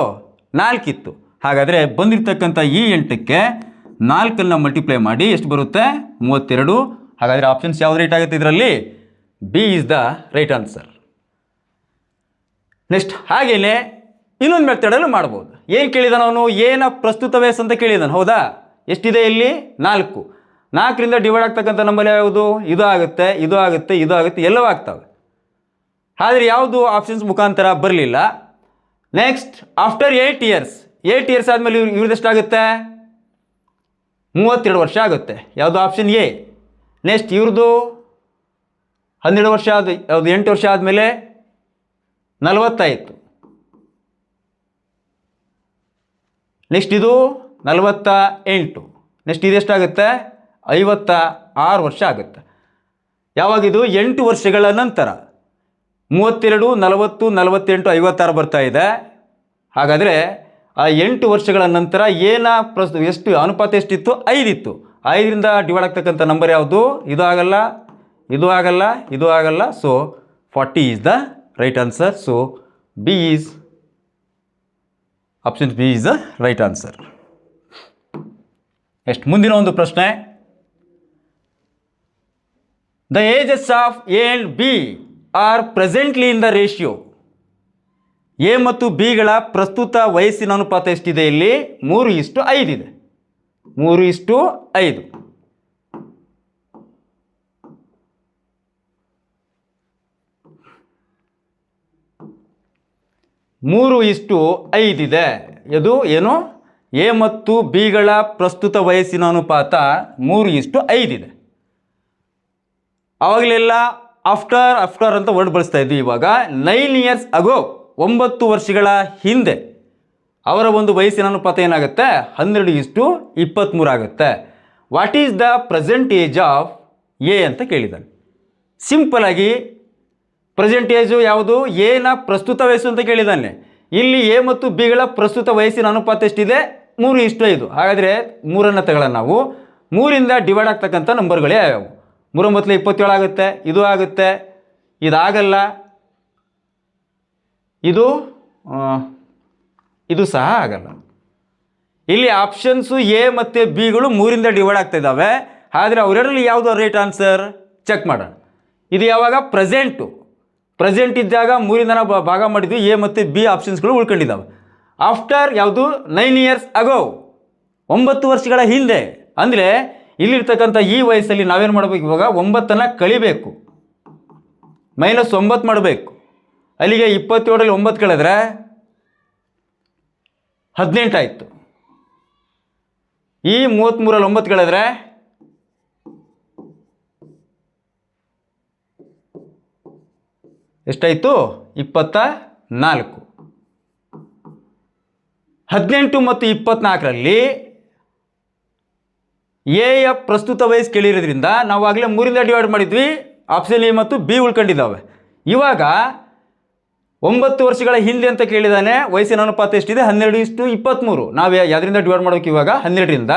4 ಇತ್ತು. ಹಾಗಾದರೆ ಬಂದಿರತಕ್ಕಂಥ ಈ 8ಕ್ಕೆ 4ಅನ್ನು ಮಲ್ಟಿಪ್ಲೈ ಮಾಡಿ ಎಷ್ಟು ಬರುತ್ತೆ? 32. ಹಾಗಾದರೆ ಆಪ್ಷನ್ಸ್ ಯಾವ್ದು ರೈಟ್ ಆಗುತ್ತೆ ಇದರಲ್ಲಿ? B is the right answer. Next ಹಾಗೆಯೇ ಇನ್ನೊಂದು ಮೆಥಡಲ್ಲೂ ಮಾಡ್ಬೋದು. ಏನು ಕೇಳಿದಾನ ಅವನು? ಏನ ಪ್ರಸ್ತುತ ವಯಸ್ಸು ಅಂತ ಕೇಳಿದಾನೆ. ಹೌದಾ? ಎಷ್ಟಿದೆ ಇಲ್ಲಿ? 4. 4ರಿಂದ ಡಿವೈಡ್ ಆಗ್ತಕ್ಕಂಥ ನಂಬರ್ ಯಾವುದು? ಇದು ಆಗುತ್ತೆ, ಇದು ಆಗುತ್ತೆ, ಇದು ಆಗುತ್ತೆ, ಎಲ್ಲವೂ ಆಗ್ತವೆ. ಆದರೆ ಯಾವುದು ಆಪ್ಷನ್ಸ್ ಮುಖಾಂತರ ಬರಲಿಲ್ಲ. Next after 8 years. 8 ಇಯರ್ಸ್ ಆದಮೇಲೆ ಇವ್ರದ್ದೆಷ್ಟಾಗುತ್ತೆ? 32 ವರ್ಷ ಆಗುತ್ತೆ. ಯಾವುದು? Option A. ನೆಕ್ಸ್ಟ್ ಇವ್ರದ್ದು 12 ವರ್ಷ ಯಾವುದು? 8 ವರ್ಷ ಆದಮೇಲೆ 40 ಆಯಿತು. ನೆಕ್ಸ್ಟ್ ಇದು 48. ನೆಕ್ಸ್ಟ್ ಇದೆಷ್ಟಾಗುತ್ತೆ? 56 ವರ್ಷ ಆಗುತ್ತೆ. ಯಾವಾಗಿದು? 8 ವರ್ಷಗಳ ನಂತರ. 32, 40, 48, 56 ಬರ್ತಾ ಇದೆ. ಹಾಗಾದರೆ ಆ 8 ವರ್ಷಗಳ ನಂತರ ಏನ ಎಷ್ಟು ಅನುಪಾತ ಎಷ್ಟಿತ್ತು? 5 ಇತ್ತು. 5ರಿಂದ ಡಿವೈಡ್ ಆಗ್ತಕ್ಕಂಥ ನಂಬರ್ ಯಾವುದು? ಇದು ಆಗಲ್ಲ, ಇದು ಆಗಲ್ಲ, ಇದು ಆಗಲ್ಲ. So 40 is the right answer. So B is option B is the right answer. Next ಮುಂದಿನ ಒಂದು ಪ್ರಶ್ನೆ. The ages of A and B are presently in the ratio. A ಮತ್ತು ಬಿಗಳ ಪ್ರಸ್ತುತ ವಯಸ್ಸಿನ ಅನುಪಾತ ಎಷ್ಟಿದೆ? ಇಲ್ಲಿ 3:5 ಇದೆ. 3:5. ಇದೆ. ಇದು ಏನು? ಎ ಮತ್ತು ಬಿಗಳ ಪ್ರಸ್ತುತ ವಯಸ್ಸಿನ ಅನುಪಾತ 3:5 ಇದೆ. ಆವಾಗಲೆಲ್ಲ ಆಫ್ಟರ್ ಅಂತ ವರ್ಡ್ ಬಳಸ್ತಾ ಇದ್ವಿ. ಇವಾಗ 9 ಇಯರ್ಸ್ ಅಗೋ, 9 ವರ್ಷಗಳ ಹಿಂದೆ ಅವರ ಒಂದು ವಯಸ್ಸಿನ ಅನುಪಾತ ಏನಾಗುತ್ತೆ? 12:23 ಆಗುತ್ತೆ. What is the present age of A ಅಂತ ಕೇಳಿದ್ದಾನೆ. ಸಿಂಪಲ್ ಆಗಿ ಪ್ರೆಸೆಂಟ್ ಏಜು ಯಾವುದು? ಎನ ಪ್ರಸ್ತುತ ವಯಸ್ಸು ಅಂತ ಕೇಳಿದ್ದಾನೆ. ಇಲ್ಲಿ ಎ ಮತ್ತು ಬಿಗಳ ಪ್ರಸ್ತುತ ವಯಸ್ಸಿನ ಅನುಪಾತ ಎಷ್ಟಿದೆ? 3:5. ಹಾಗಾದರೆ 3ಅನ್ನು ತಗೊಳ್ಳೋಣ ನಾವು. 3ರಿಂದ ಡಿವೈಡ್ ಆಗ್ತಕ್ಕಂಥ ನಂಬರ್ಗಳೇ ಯಾವ್ಯಾವು? 3 × 27 ಆಗುತ್ತೆ. ಇದು ಆಗುತ್ತೆ, ಇದಾಗಲ್ಲ, ಇದು ಸಹ ಆಗಲ್ಲ. ಇಲ್ಲಿ ಆಪ್ಷನ್ಸು ಎ ಮತ್ತು ಬಿಗಳು 3ರಿಂದ ಡಿವೈಡ್ ಆಗ್ತಾ ಇದ್ದಾವೆ. ಆದರೆ ಅವರಲ್ಲಿ ಯಾವುದು ರೈಟ್ ಆನ್ಸರ್ ಚೆಕ್ ಮಾಡೋಣ. ಇದು ಯಾವಾಗ? ಪ್ರೆಸೆಂಟ್ ಇದ್ದಾಗ 3ರಿಂದ ನಾವು ಭಾಗ ಮಾಡಿದ್ವಿ. ಎ ಮತ್ತು ಬಿ ಆಪ್ಷನ್ಸ್ಗಳು ಉಳ್ಕೊಂಡಿದ್ದಾವೆ. ಆಫ್ಟರ್ ಯಾವುದು? 9 ಇಯರ್ಸ್ ಅಗೋ, 9 ವರ್ಷಗಳ ಹಿಂದೆ. ಅಂದರೆ ಇಲ್ಲಿರ್ತಕ್ಕಂಥ ಈ ವಯಸ್ಸಲ್ಲಿ ನಾವೇನು ಮಾಡಬೇಕು? ಇವಾಗ 9ಅನ್ನು ಕಳಿಬೇಕು, -9 ಮಾಡಬೇಕು. ಅಲ್ಲಿಗೆ 27ರಲ್ಲಿ 9 ಕಳೆದ್ರೆ 18 ಆಯಿತು. ಈ 33ರಲ್ಲಿ 9 ಕಳೆದ್ರೆ ಎಷ್ಟಾಯಿತು? 24. 18 ಮತ್ತು 24ರಲ್ಲಿ ಎಯ ಪ್ರಸ್ತುತ ವಯಸ್ಸು ಕೇಳಿರೋದ್ರಿಂದ ನಾವು ಆಗಲೇ 3ರಿಂದ ಡಿವೈಡ್ ಮಾಡಿದ್ವಿ. ಆಪ್ಷನ್ ಎ ಮತ್ತು ಬಿ ಉಳ್ಕೊಂಡಿದ್ದಾವೆ. ಇವಾಗ 9 ವರ್ಷಗಳ ಹಿಂದೆ ಅಂತ ಕೇಳಿದಾನೆ. ವಯಸ್ಸಿನ ಅನುಪಾತ ಎಷ್ಟಿದೆ? 12:23. ನಾವು ಯಾವುದರಿಂದ ಡಿವೈಡ್ ಮಾಡಬೇಕು ಇವಾಗ? 12ರಿಂದ.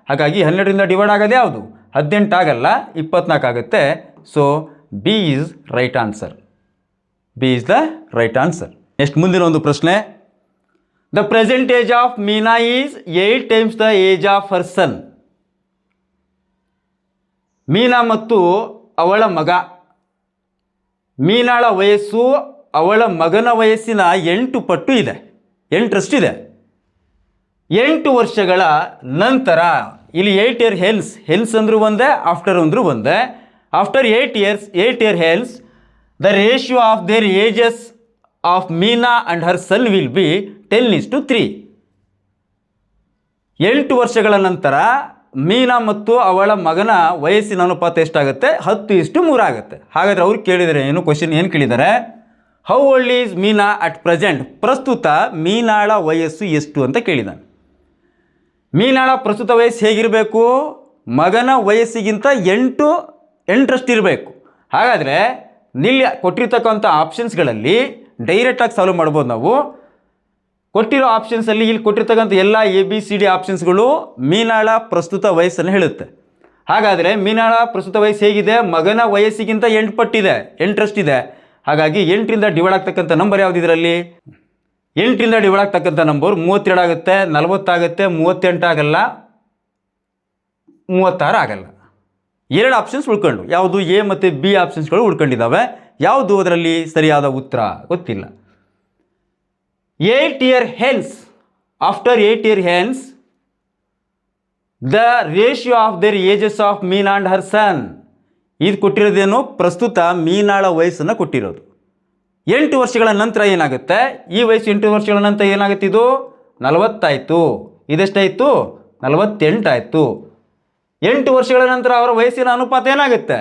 ಹಾಗಾಗಿ 12ರಿಂದ ಡಿವೈಡ್ ಆಗೋದು ಯಾವುದು? 18 ಆಗಲ್ಲ, 24 ಆಗುತ್ತೆ. So B is right answer. B is the right answer. Next ಮುಂದಿನ ಒಂದು ಪ್ರಶ್ನೆ. The present age of Meena is 8 times the age of her son. Meena ಮತ್ತು ಅವಳ ಮಗ, ಮೀನಾಳ ವಯಸ್ಸು ಅವಳ ಮಗನ ವಯಸ್ಸಿನ 8 ಪಟ್ಟು ಇದೆ. 8ರಷ್ಟಿದೆ. 8 ವರ್ಷಗಳ ನಂತರ ಇಲ್ಲಿ 8 ಇಯರ್ ಹೆನ್ಸ್ ಅಂದರೂ ಒಂದೇ, ಆಫ್ಟರ್ ಅಂದರೂ ಒಂದೇ. After 8 year hence the ratio of their ages of Meena and her son will be 10:3. 8 ವರ್ಷಗಳ ನಂತರ ಮೀನಾ ಮತ್ತು ಅವಳ ಮಗನ ವಯಸ್ಸಿನ ಅನುಪಾತ ಎಷ್ಟಾಗುತ್ತೆ? 10:3 ಆಗುತ್ತೆ. ಹಾಗಾದರೆ ಅವ್ರು ಕೇಳಿದರೆ ಏನು? ಕ್ವಶನ್ ಏನು ಕೇಳಿದ್ದಾರೆ? How old is Meena at present. ಪ್ರಸ್ತುತ ಮೀನಾಳ ವಯಸ್ಸು ಎಷ್ಟು ಅಂತ ಕೇಳಿದ್ದಾನೆ. ಮೀನಾಳ ಪ್ರಸ್ತುತ ವಯಸ್ಸು ಹೇಗಿರಬೇಕು? ಮಗನ ವಯಸ್ಸಿಗಿಂತ 8ರಷ್ಟು ಇರಬೇಕು. ಹಾಗಾದರೆ ಇಲ್ಲಿ ಕೊಟ್ಟಿರ್ತಕ್ಕಂಥ ಆಪ್ಷನ್ಸ್ಗಳಲ್ಲಿ ಡೈರೆಕ್ಟಾಗಿ ಸಾಲ್ವ್ ಮಾಡ್ಬೋದು ನಾವು. ಕೊಟ್ಟಿರೋ ಆಪ್ಷನ್ಸಲ್ಲಿ ಇಲ್ಲಿ ಕೊಟ್ಟಿರ್ತಕ್ಕಂಥ ಎಲ್ಲ ABCD ಆಪ್ಷನ್ಸ್ಗಳು ಮೀನಾಳ ಪ್ರಸ್ತುತ ವಯಸ್ಸನ್ನು ಹೇಳುತ್ತೆ. ಹಾಗಾದರೆ ಮೀನಾಳ ಪ್ರಸ್ತುತ ವಯಸ್ಸು ಹೇಗಿದೆ? ಮಗನ ವಯಸ್ಸಿಗಿಂತ 8 ಪಟ್ಟಿದೆ, 8ರಷ್ಟಿದೆ. ಹಾಗಾಗಿ 8ರಿಂದ ಡಿವೈಡ್ ಆಗ್ತಕ್ಕಂಥ ನಂಬರ್ ಯಾವುದು ಇದರಲ್ಲಿ? 8ರಿಂದ ಡಿವೈಡ್ ಆಗ್ತಕ್ಕಂಥ ನಂಬರ್ 32 ಆಗುತ್ತೆ, 40 ಆಗುತ್ತೆ, 38 ಆಗಲ್ಲ, 36 ಆಗಲ್ಲ. 2 ಆಪ್ಷನ್ಸ್ ಉಳ್ಕೊಂಡು, ಯಾವುದು? ಎ ಮತ್ತು ಬಿ ಆಪ್ಷನ್ಸ್ಗಳು ಉಳ್ಕೊಂಡಿದ್ದಾವೆ. ಯಾವುದು ಅದರಲ್ಲಿ ಸರಿಯಾದ ಉತ್ತರ ಗೊತ್ತಿಲ್ಲ. 8 year hence, after 8 year hence the ratio of their ages of Meena and her son. ಇದು ಕೊಟ್ಟಿರೋದೇನು? ಪ್ರಸ್ತುತ ಮೀನಾಳ ವಯಸ್ಸನ್ನು ಕೊಟ್ಟಿರೋದು. 8 ವರ್ಷಗಳ ನಂತರ ಏನಾಗುತ್ತೆ? ಈ ವಯಸ್ಸು 8 ವರ್ಷಗಳ ನಂತರ ಏನಾಗುತ್ತೆ? ಇದು 40 ಆಯಿತು. ಇದೆಷ್ಟಾಯಿತು? 48 ಆಯಿತು. 8 ವರ್ಷಗಳ ನಂತರ ಅವರ ವಯಸ್ಸಿನ ಅನುಪಾತ ಏನಾಗುತ್ತೆ?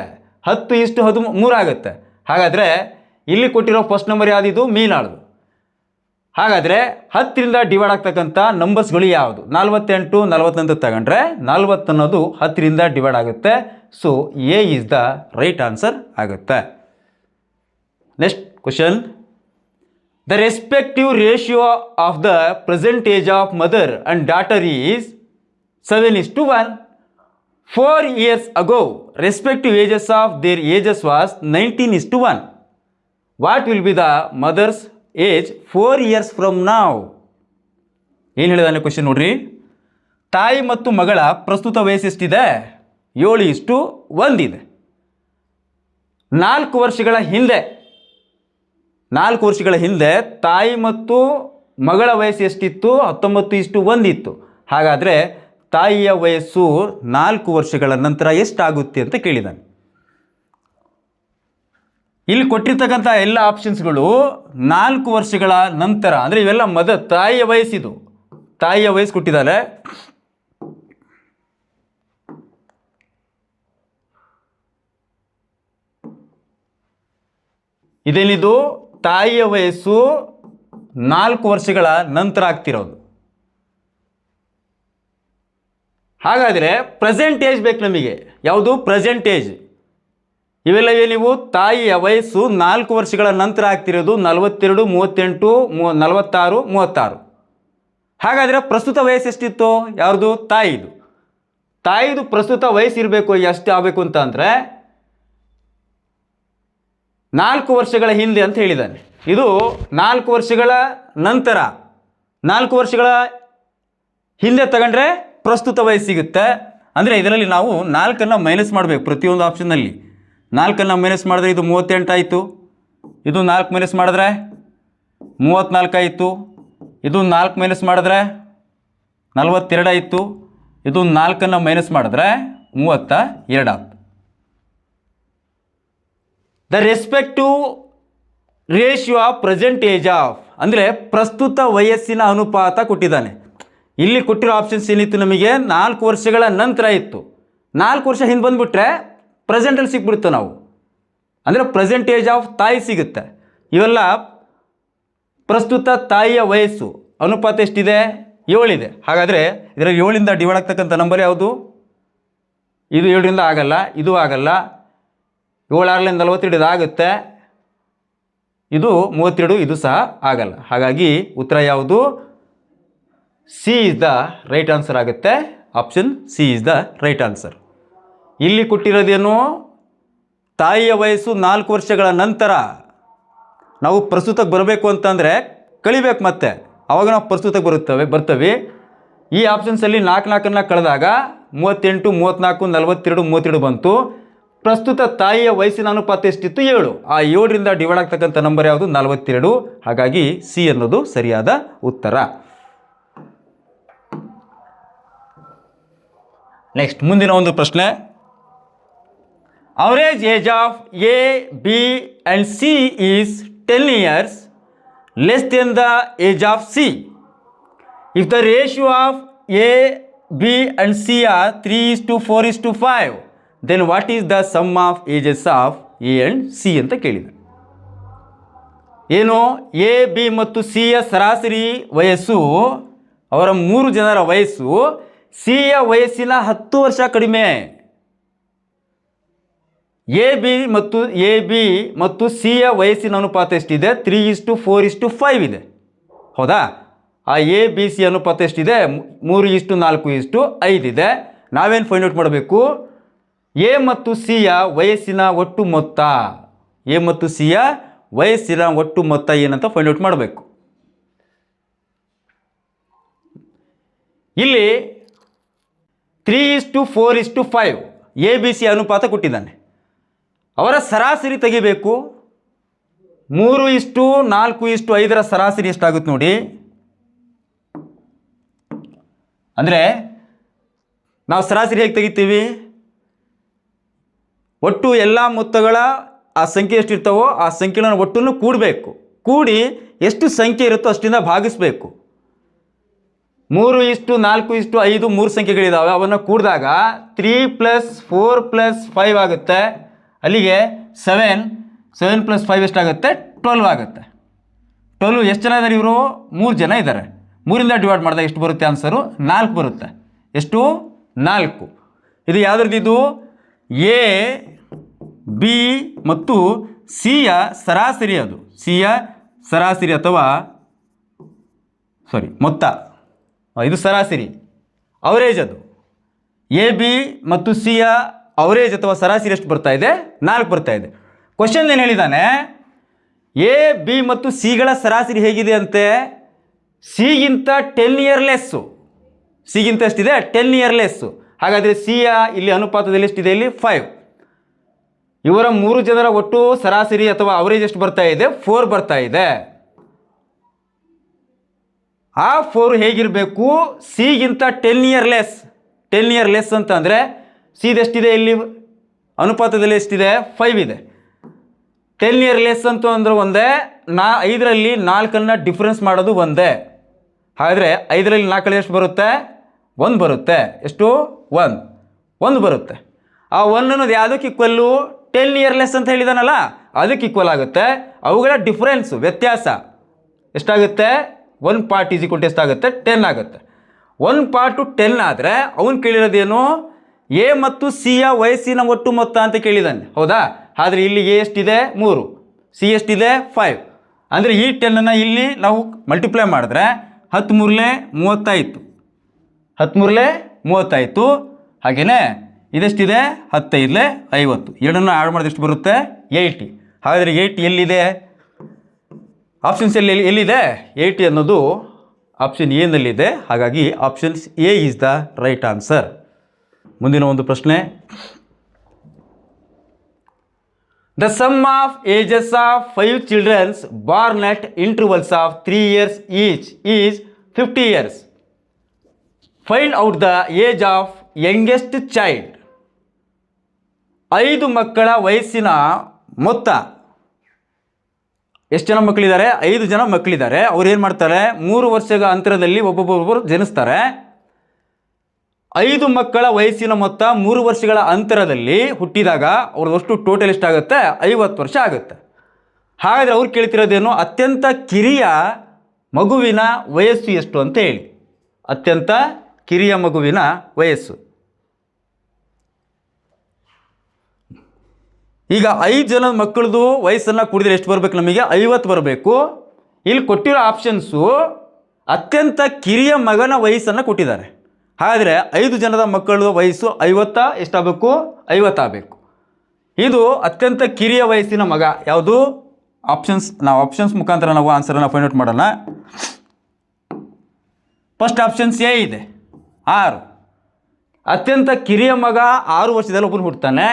10:13 ಆಗುತ್ತೆ. ಹಾಗಾದರೆ ಇಲ್ಲಿ ಕೊಟ್ಟಿರೋ ಫಸ್ಟ್ ನಂಬರ್ ಯಾವುದಿದು? ಮೀನಾಳದು. ಹಾಗಾದರೆ 10ರಿಂದ ಡಿವೈಡ್ ಆಗ್ತಕ್ಕಂಥ ನಂಬರ್ಸ್ಗಳು ಯಾವುದು? 48, 40 ಅಂತ ತಗೊಂಡ್ರೆ 40 ಅನ್ನೋದು 10ರಿಂದ ಡಿವೈಡ್ ಆಗುತ್ತೆ. So A is the right answer ಆಗುತ್ತೆ. Next question. The respective ratio of the present age of mother and daughter is 7:1. 4 years ago, respective ages of their ages was 19:1. What will be the mother's age 4 years from now? ಏನು ಹೇಳಿದಾನೆ question ನೋಡ್ರಿ. ತಾಯಿ ಮತ್ತು ಮಗಳ ಪ್ರಸ್ತುತ ವಯಸ್ಸು ಎಷ್ಟಿದೆ? 7:1 ಇದೆ. 4 ವರ್ಷಗಳ ಹಿಂದೆ ತಾಯಿ ಮತ್ತು ಮಗಳ ವಯಸ್ಸು ಎಷ್ಟಿತ್ತು? 19:1 ಇತ್ತು. ಹಾಗಾದರೆ ತಾಯಿಯ ವಯಸ್ಸು 4 ವರ್ಷಗಳ ನಂತರ ಎಷ್ಟಾಗುತ್ತೆ ಅಂತ ಕೇಳಿದ್ದಾನೆ. ಇಲ್ಲಿ ಕೊಟ್ಟಿರ್ತಕ್ಕಂಥ ಎಲ್ಲ ಆಪ್ಷನ್ಸ್ಗಳು 4 ವರ್ಷಗಳ ನಂತರ, ಅಂದರೆ ಇವೆಲ್ಲ ತಾಯಿಯ ವಯಸ್ಸಿದು. ತಾಯಿಯ ವಯಸ್ಸು ಕೊಟ್ಟಿದ್ದಾರೆ. ಇದೇನಿದು? ತಾಯಿಯ ವಯಸ್ಸು 4 ವರ್ಷಗಳ ನಂತರ ಆಗ್ತಿರೋದು. ಹಾಗಾದರೆ ಪ್ರೆಸೆಂಟ್ ಏಜ್ ಬೇಕು ನಮಗೆ. ಯಾವುದು? Present age. ಇವೆಲ್ಲ ನೀವು ತಾಯಿಯ ವಯಸ್ಸು 4 ವರ್ಷಗಳ ನಂತರ ಆಗ್ತಿರೋದು 42, 38, 46, 36. ಹಾಗಾದರೆ ಪ್ರಸ್ತುತ ವಯಸ್ಸು ಎಷ್ಟಿತ್ತು? ಯಾವುದು? ತಾಯಿದು ಪ್ರಸ್ತುತ ವಯಸ್ಸು ಇರಬೇಕು. ಎಷ್ಟು ಆಗಬೇಕು ಅಂತ ಅಂದರೆ 4 ವರ್ಷಗಳ ಹಿಂದೆ ಅಂತ ಹೇಳಿದ್ದಾನೆ. ಇದು 4 ವರ್ಷಗಳ ನಂತರ. 4 ವರ್ಷಗಳ ಹಿಂದೆ ತಗೊಂಡ್ರೆ ಪ್ರಸ್ತುತ ವಯಸ್ಸು ಸಿಗುತ್ತೆ. ಅಂದರೆ ಇದರಲ್ಲಿ ನಾವು 4ಅನ್ನು ಮೈನಸ್ ಮಾಡಬೇಕು. ಪ್ರತಿಯೊಂದು ಆಪ್ಷನ್ನಲ್ಲಿ 4ಅನ್ನು ಮೈನಸ್ ಮಾಡಿದ್ರೆ ಇದು 38 ಆಯಿತು. ಇದು 4 ಮೈನಸ್ ಮಾಡಿದ್ರೆ 34 ಆಯಿತು. ಇದು 4 ಮೈನಸ್ ಮಾಡಿದ್ರೆ 42 ಆಯಿತು. ಇದು 4ಅನ್ನು ಮೈನಸ್ ಮಾಡಿದ್ರೆ 32 ಆಯಿತು. The respective ratio of present age of, ಅಂದರೆ ಪ್ರಸ್ತುತ ವಯಸ್ಸಿನ ಅನುಪಾತ ಕೊಟ್ಟಿದ್ದಾನೆ. ಇಲ್ಲಿ ಕೊಟ್ಟಿರೋ ಆಪ್ಷನ್ಸ್ ಏನಿತ್ತು? ನಮಗೆ 4 ವರ್ಷಗಳ ನಂತರ ಇತ್ತು. 4 ವರ್ಷ ಹಿಂದೆ ಬಂದುಬಿಟ್ರೆ ಪ್ರೆಸೆಂಟಲ್ಲಿ ಸಿಕ್ಬಿಡುತ್ತೆ ನಾವು. ಅಂದರೆ ಪ್ರೆಸೆಂಟ್ ಏಜ್ ಆಫ್ ತಾಯಿ ಸಿಗುತ್ತೆ. ಇವೆಲ್ಲ ಪ್ರಸ್ತುತ ತಾಯಿಯ ವಯಸ್ಸು ಅನುಪಾತ ಎಷ್ಟಿದೆ? 7 ಇದೆ. ಹಾಗಾದರೆ ಇದರಲ್ಲಿ 7ಇಂದ ಡಿವೈಡ್ ಆಗ್ತಕ್ಕಂಥ ನಂಬರ್ ಯಾವುದು? ಇದು 7ರಿಂದ ಆಗಲ್ಲ, ಇದು ಆಗಲ್ಲ. 7 6 42 ಇದಾಗುತ್ತೆ. ಇದು 32, ಇದು ಸಹ ಆಗಲ್ಲ. ಹಾಗಾಗಿ ಉತ್ತರ ಯಾವುದು? C is the right answer ಆಗುತ್ತೆ. Option C is the right answer. ಇಲ್ಲಿ ಕೊಟ್ಟಿರೋದೇನು? ತಾಯಿಯ ವಯಸ್ಸು 4 ವರ್ಷಗಳ ನಂತರ. ನಾವು ಪ್ರಸ್ತುತಕ್ಕೆ ಬರಬೇಕು ಅಂತಂದರೆ ಕಳಿಬೇಕು, ಮತ್ತೆ ಆವಾಗ ನಾವು ಪ್ರಸ್ತುತಕ್ಕೆ ಬರ್ತವೆ. ಈ ಆಪ್ಷನ್ಸಲ್ಲಿ 4 ಕಳೆದಾಗ 38, 34, 42, 32 ಬಂತು. ಪ್ರಸ್ತುತ ತಾಯಿಯ ವಯಸ್ಸಿನ ಅನುಪಾತ ಎಷ್ಟಿತ್ತು? 7. ಆ 7ರಿಂದ ಡಿವೈಡ್ ಆಗ್ತಕ್ಕಂಥ ನಂಬರ್ ಯಾವುದು? 42. ಹಾಗಾಗಿ ಸಿ ಅನ್ನೋದು ಸರಿಯಾದ ಉತ್ತರ. ನೆಕ್ಸ್ಟ್ ಮುಂದಿನ ಒಂದು ಪ್ರಶ್ನೆ. Average age of A, B and C is 10 years less than the age of C. If the ratio of A, B and C are 3:4:5, then what is the sum of ages of A and C ಅಂತ ಕೇಳಿದೆ. ಏನು? A, B ಮತ್ತು ಸಿಯ ಸರಾಸರಿ ವಯಸ್ಸು, ಅವರ 3 ಜನರ ವಯಸ್ಸು ಸಿಯ ವಯಸ್ಸಿನ 10 ವರ್ಷ ಕಡಿಮೆ. ಎ ಬಿ ಮತ್ತು ಸಿಯ ವಯಸ್ಸಿನ ಅನುಪಾತ ಎಷ್ಟಿದೆ? 3:4:5 ಇದೆ. ಹೌದಾ? ಆ ಎ ಬಿ ಸಿ ಅನುಪಾತ ಎಷ್ಟಿದೆ? 3:4:5 ಇದೆ. ನಾವೇನು ಫೈಂಡ್ ಔಟ್ ಮಾಡಬೇಕು? ಎ ಮತ್ತು ಸಿಯ ವಯಸ್ಸಿನ ಒಟ್ಟು ಮೊತ್ತ. ಎ ಮತ್ತು ಸಿಯ ವಯಸ್ಸಿನ ಒಟ್ಟು ಮೊತ್ತ ಏನಂತ ಫೈಂಡ್ ಔಟ್ ಮಾಡಬೇಕು. ಇಲ್ಲಿ 3:4:5 ಎ ಬಿ ಸಿ ಅನುಪಾತ ಕೊಟ್ಟಿದ್ದಾನೆ. ಅವರ ಸರಾಸರಿ ತೆಗಿಬೇಕು. 3:4:5 ಸರಾಸರಿ ಎಷ್ಟಾಗುತ್ತೆ ನೋಡಿ. ಅಂದರೆ ನಾವು ಸರಾಸರಿ ಹೇಗೆ ತೆಗಿತೀವಿ? ಒಟ್ಟು ಎಲ್ಲ ಮೊತ್ತಗಳ ಆ ಸಂಖ್ಯೆ ಎಷ್ಟಿರ್ತಾವೋ ಆ ಸಂಖ್ಯೆಗಳನ್ನು ಒಟ್ಟನ್ನು ಕೂಡಬೇಕು. ಕೂಡಿ ಎಷ್ಟು ಸಂಖ್ಯೆ ಇರುತ್ತೋ ಅಷ್ಟಿಂದ ಭಾಗಿಸಬೇಕು. 3:4:5 3 ಸಂಖ್ಯೆಗಳಿದ್ದಾವೆ. ಅವನ್ನು ಕೂಡಿದಾಗ 3 + 4 + 5 ಆಗುತ್ತೆ. ಅಲ್ಲಿಗೆ 7 + 5 ಎಷ್ಟಾಗುತ್ತೆ? 12 ಆಗುತ್ತೆ. 12 ಎಷ್ಟು ಜನ ಇದ್ದಾರೆ? ಇವರು 3 ಜನ ಇದ್ದಾರೆ. 3ರಿಂದ ಡಿವೈಡ್ ಮಾಡಿದಾಗ ಎಷ್ಟು ಬರುತ್ತೆ? ಆನ್ಸರು 4 ಬರುತ್ತೆ. ಎಷ್ಟು? 4. ಇದು ಯಾವುದ್ರದ್ದು? ಎ, ಬಿ ಮತ್ತು ಸಿಯ ಸರಾಸರಿ. ಅದು ಸಿಯ ಸರಾಸರಿ ಅಥವಾ ಮೊತ್ತ, ಇದು ಸರಾಸರಿ ಅವರೇಜ್. ಅದು ಎ ಬಿ ಮತ್ತು ಸಿಯ ಅವರೇಜ್ ಅಥವಾ ಸರಾಸರಿ ಎಷ್ಟು ಬರ್ತಾ ಇದೆ? 4 ಬರ್ತಾ ಇದೆ. ಕ್ವಶನ್ ಏನು ಹೇಳಿದ್ದಾನೆ, ಎ ಬಿ ಮತ್ತು ಸಿಗಳ ಸರಾಸರಿ ಹೇಗಿದೆ ಅಂತೆ? ಸಿಗಿಂತ 10 ಇಯರ್ ಲೆಸ್ಸು. ಸಿಗಿಂತ ಎಷ್ಟಿದೆ? 10 ಇಯರ್ ಲೆಸ್ಸು. ಹಾಗಾದರೆ ಸಿಯ ಇಲ್ಲಿ ಅನುಪಾತದಲ್ಲಿ ಎಷ್ಟಿದೆ? ಇಲ್ಲಿ 5. ಇವರ 3 ಜನರ ಒಟ್ಟು ಸರಾಸರಿ ಅಥವಾ ಅವರೇಜ್ ಎಷ್ಟು ಬರ್ತಾ ಇದೆ? 4 ಬರ್ತಾ ಇದೆ. ಆ 4 ಹೇಗಿರಬೇಕು? ಸಿಗಿಂತ 10 ಇಯರ್ ಲೆಸ್. 10 ಇಯರ್ ಲೆಸ್ ಅಂತ ಅಂದರೆ ಸಿದೆಷ್ಟಿದೆ? ಇಲ್ಲಿ ಅನುಪಾತದಲ್ಲಿ ಎಷ್ಟಿದೆ? 5 ಇದೆ. 10 ಇಯರ್ ಲೆಸ್ ಅಂತ ಅಂದರೆ ಒಂದೇ. 5ರಲ್ಲಿ 4 ಡಿಫ್ರೆನ್ಸ್ ಮಾಡೋದು ಒಂದೇ. ಹಾಗಾದರೆ 5ರಲ್ಲಿ 4 ಎಷ್ಟು ಬರುತ್ತೆ? 1 ಬರುತ್ತೆ. ಎಷ್ಟು? 1 ಬರುತ್ತೆ. ಆ 1 ಅನ್ನೋದು ಯಾವುದಕ್ಕೆ ಈಕ್ವಲ್ಲು? 10 ಇಯರ್ ಲೆಸ್ ಅಂತ ಹೇಳಿದಾನಲ್ಲ, ಅದಕ್ಕೆ ಈಕ್ವಲ್ ಆಗುತ್ತೆ. ಅವುಗಳ ಡಿಫ್ರೆನ್ಸು, ವ್ಯತ್ಯಾಸ ಎಷ್ಟಾಗುತ್ತೆ? 1 ಪಾರ್ಟ್ ಈಸ್ ಈಕ್ವಲ್ ಟು ಎಷ್ಟಾಗುತ್ತೆ? 10 ಆಗುತ್ತೆ. 1 ಪಾರ್ಟು 10 ಆದರೆ ಅವನು ಕೇಳಿರೋದೇನು? ಎ ಮತ್ತು ಸಿಯ ವಯಸ್ಸಿನ ಒಟ್ಟು ಮೊತ್ತ ಅಂತ ಕೇಳಿದ್ದಾನೆ, ಹೌದಾ? ಆದರೆ ಇಲ್ಲಿ ಎ ಎಷ್ಟಿದೆ? 3, ಸಿ ಎಷ್ಟಿದೆ? 5. ಅಂದರೆ ಈ 10 ಇಲ್ಲಿ ನಾವು ಮಲ್ಟಿಪ್ಲೈ ಮಾಡಿದ್ರೆ 10 3 30 10 3 30. ಹಾಗೆಯೇ ಇದೆಷ್ಟಿದೆ? 15 50. ಎರಡನ್ನು ಆ್ಯಡ್ ಮಾಡಿದ್ರೆ ಎಷ್ಟು ಬರುತ್ತೆ? 80. ಹಾಗಾದರೆ 80 ಎಲ್ಲಿದೆ? ಆಪ್ಷನ್ಸ್ ಎಲ್ಲಿದೆ? 80 ಅನ್ನೋದು ಆಪ್ಷನ್ ಎ ನಲ್ಲಿದೆ. ಹಾಗಾಗಿ options A is the right answer. ಮುಂದಿನ ಒಂದು ಪ್ರಶ್ನೆ, the sum of ages of 5 childrens born at intervals of 3 years each is 50 years. Find out the age of youngest child. 5 ಮಕ್ಕಳ ವಯಸ್ಸಿನ ಮೊತ್ತ. ಎಷ್ಟು ಜನ ಮಕ್ಕಳಿದ್ದಾರೆ? 5 ಜನ ಮಕ್ಕಳಿದ್ದಾರೆ. ಅವ್ರು ಏನು ಮಾಡ್ತಾರೆ? 3 ವರ್ಷಗಳ ಅಂತರದಲ್ಲಿ ಒಬ್ಬೊಬ್ಬರು ಜನಿಸ್ತಾರೆ. 5 ಮಕ್ಕಳ ವಯಸ್ಸಿನ ಮೊತ್ತ 3 ವರ್ಷಗಳ ಅಂತರದಲ್ಲಿ ಹುಟ್ಟಿದಾಗ ಅವ್ರದ್ದಷ್ಟು ಟೋಟಲ್ ಎಷ್ಟಾಗುತ್ತೆ? 50 ವರ್ಷ ಆಗುತ್ತೆ. ಹಾಗಾದರೆ ಅವ್ರು ಕೇಳ್ತಿರೋದೇನು? ಅತ್ಯಂತ ಕಿರಿಯ ಮಗುವಿನ ವಯಸ್ಸು ಎಷ್ಟು ಅಂತ ಹೇಳಿ. ಅತ್ಯಂತ ಕಿರಿಯ ಮಗುವಿನ ವಯಸ್ಸು. ಈಗ 5 ಜನದ ಮಕ್ಕಳದು ವಯಸ್ಸನ್ನು ಕೂಡಿದ್ರೆ ಎಷ್ಟು ಬರಬೇಕು? ನಮಗೆ 50 ಬರಬೇಕು. ಇಲ್ಲಿ ಕೊಟ್ಟಿರೋ ಆಪ್ಷನ್ಸು ಅತ್ಯಂತ ಕಿರಿಯ ಮಗನ ವಯಸ್ಸನ್ನು ಕೊಟ್ಟಿದ್ದಾರೆ. ಹಾಗಾದರೆ 5 ಜನದ ಮಕ್ಕಳ ವಯಸ್ಸು 50 ಎಷ್ಟಾಗಬೇಕು? 50 ಆಗಬೇಕು. ಇದು ಅತ್ಯಂತ ಕಿರಿಯ ವಯಸ್ಸಿನ ಮಗ ಯಾವುದು? ಆಪ್ಷನ್ಸ್ ಮುಖಾಂತರ ನಾವು ಆನ್ಸರನ್ನು ಫೈಂಡ್ ಔಟ್ ಮಾಡೋಣ. ಫಸ್ಟ್ ಆಪ್ಷನ್ಸ್ ಎ ಇದೆ, 6. ಅತ್ಯಂತ ಕಿರಿಯ ಮಗ 6 ವರ್ಷದಲ್ಲಿ ಒಬ್ಬನು ಹುಡ್ತಾನೆ.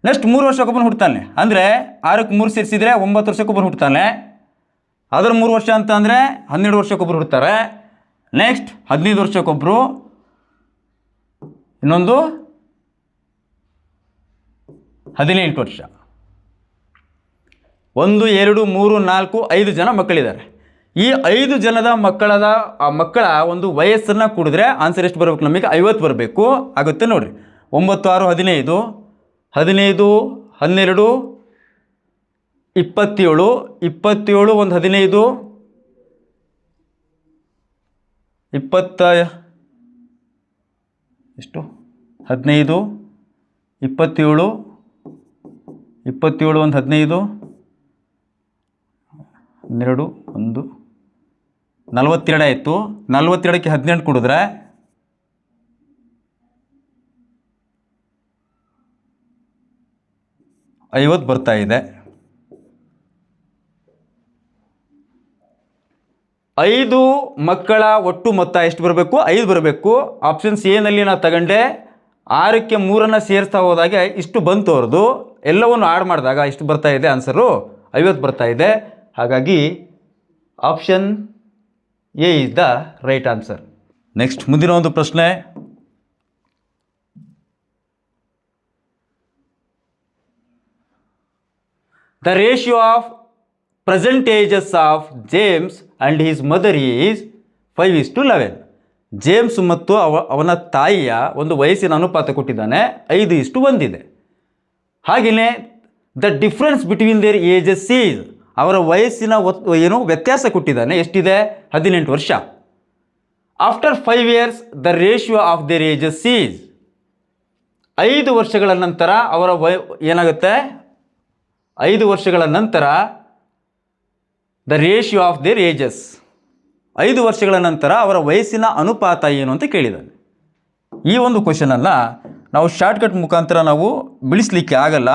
ನೆಕ್ಸ್ಟ್ 3 ವರ್ಷಕ್ಕೊಬ್ಬನು ಹುಡ್ತಾನೆ. ಅಂದರೆ 6ಕ್ಕೆ 3 ಸೇರಿಸಿದರೆ 9 ವರ್ಷಕ್ಕೊಬ್ಬನು ಹುಡ್ತಾನೆ. ಅದರ 3 ವರ್ಷ ಅಂತ ಅಂದರೆ 12 ವರ್ಷಕ್ಕೊಬ್ಬರು ಹುಡ್ತಾರೆ. ನೆಕ್ಸ್ಟ್ 15 ವರ್ಷಕ್ಕೊಬ್ಬರು, ಇನ್ನೊಂದು 18 ವರ್ಷ. 1 2 3 4 5 ಜನ ಮಕ್ಕಳಿದ್ದಾರೆ. ಈ 5 ಜನದ ಮಕ್ಕಳ ಒಂದು ವಯಸ್ಸನ್ನು ಕೂಡಿದ್ರೆ ಆನ್ಸರ್ ಎಷ್ಟು ಬರಬೇಕು? ನಮಗೆ 50 ಬರಬೇಕು. ಆಗುತ್ತೆ ನೋಡಿರಿ. 9 6 15, 15 12 27, 27 ಒಂದು 15 20 ಎಷ್ಟು? 15 27 27 ಒಂದು 15 12 1 42 ಆಯಿತು. 42ಕ್ಕೆ 18 ಕೊಡಿದ್ರೆ 50 ಬರ್ತಾ ಇದೆ. 5 ಮಕ್ಕಳ ಒಟ್ಟು ಮೊತ್ತ ಎಷ್ಟು ಬರಬೇಕು? 5 ಬರಬೇಕು. ಆಪ್ಷನ್ಸ್ ಎನಲ್ಲಿ ನಾವು ತಗೊಂಡೆ. 6ಕ್ಕೆ 3 ಸೇರಿಸ್ತಾ ಹೋದಾಗ ಇಷ್ಟು ಬಂತು ಅವ್ರದ್ದು. ಎಲ್ಲವನ್ನು ಆಡ್ ಮಾಡಿದಾಗ ಇಷ್ಟು ಬರ್ತಾ ಇದೆ, ಆನ್ಸರು 50 ಬರ್ತಾ ಇದೆ. ಹಾಗಾಗಿ option A is the right answer. Next ಮುಂದಿನ ಒಂದು ಪ್ರಶ್ನೆ, the ratio of present ages of James and his mother is 5:11. James ಮತ್ತು ಅವನ ತಾಯಿಯ ಒಂದು ವಯಸ್ಸಿನ ಅನುಪಾತ ಕೊಟ್ಟಿದ್ದಾನೆ, 5:1 ಇದೆ. ಹಾಗೆಯೇ the difference between their ages is, ಅವರ ವಯಸ್ಸಿನ ಏನು ವ್ಯತ್ಯಾಸ ಕೊಟ್ಟಿದ್ದಾನೆ, ಎಷ್ಟಿದೆ? 18 ವರ್ಷ. After 5 years the ratio of their ages is, 5 ವರ್ಷಗಳ ನಂತರ ಅವರ ಏನಾಗುತ್ತೆ? 5 ವರ್ಷಗಳ ನಂತರ the ratio of their ages. 5 ವರ್ಷಗಳ ನಂತರ ಅವರ ವಯಸ್ಸಿನ ಅನುಪಾತ ಏನು ಅಂತ ಕೇಳಿದ್ದಾನೆ. ಈ ಒಂದು ಕ್ವಶನನ್ನು ನಾವು ಶಾರ್ಟ್ಕಟ್ ಮುಖಾಂತರ ನಾವು ಬಿಡಿಸ್ಲಿಕ್ಕೆ ಆಗಲ್ಲ.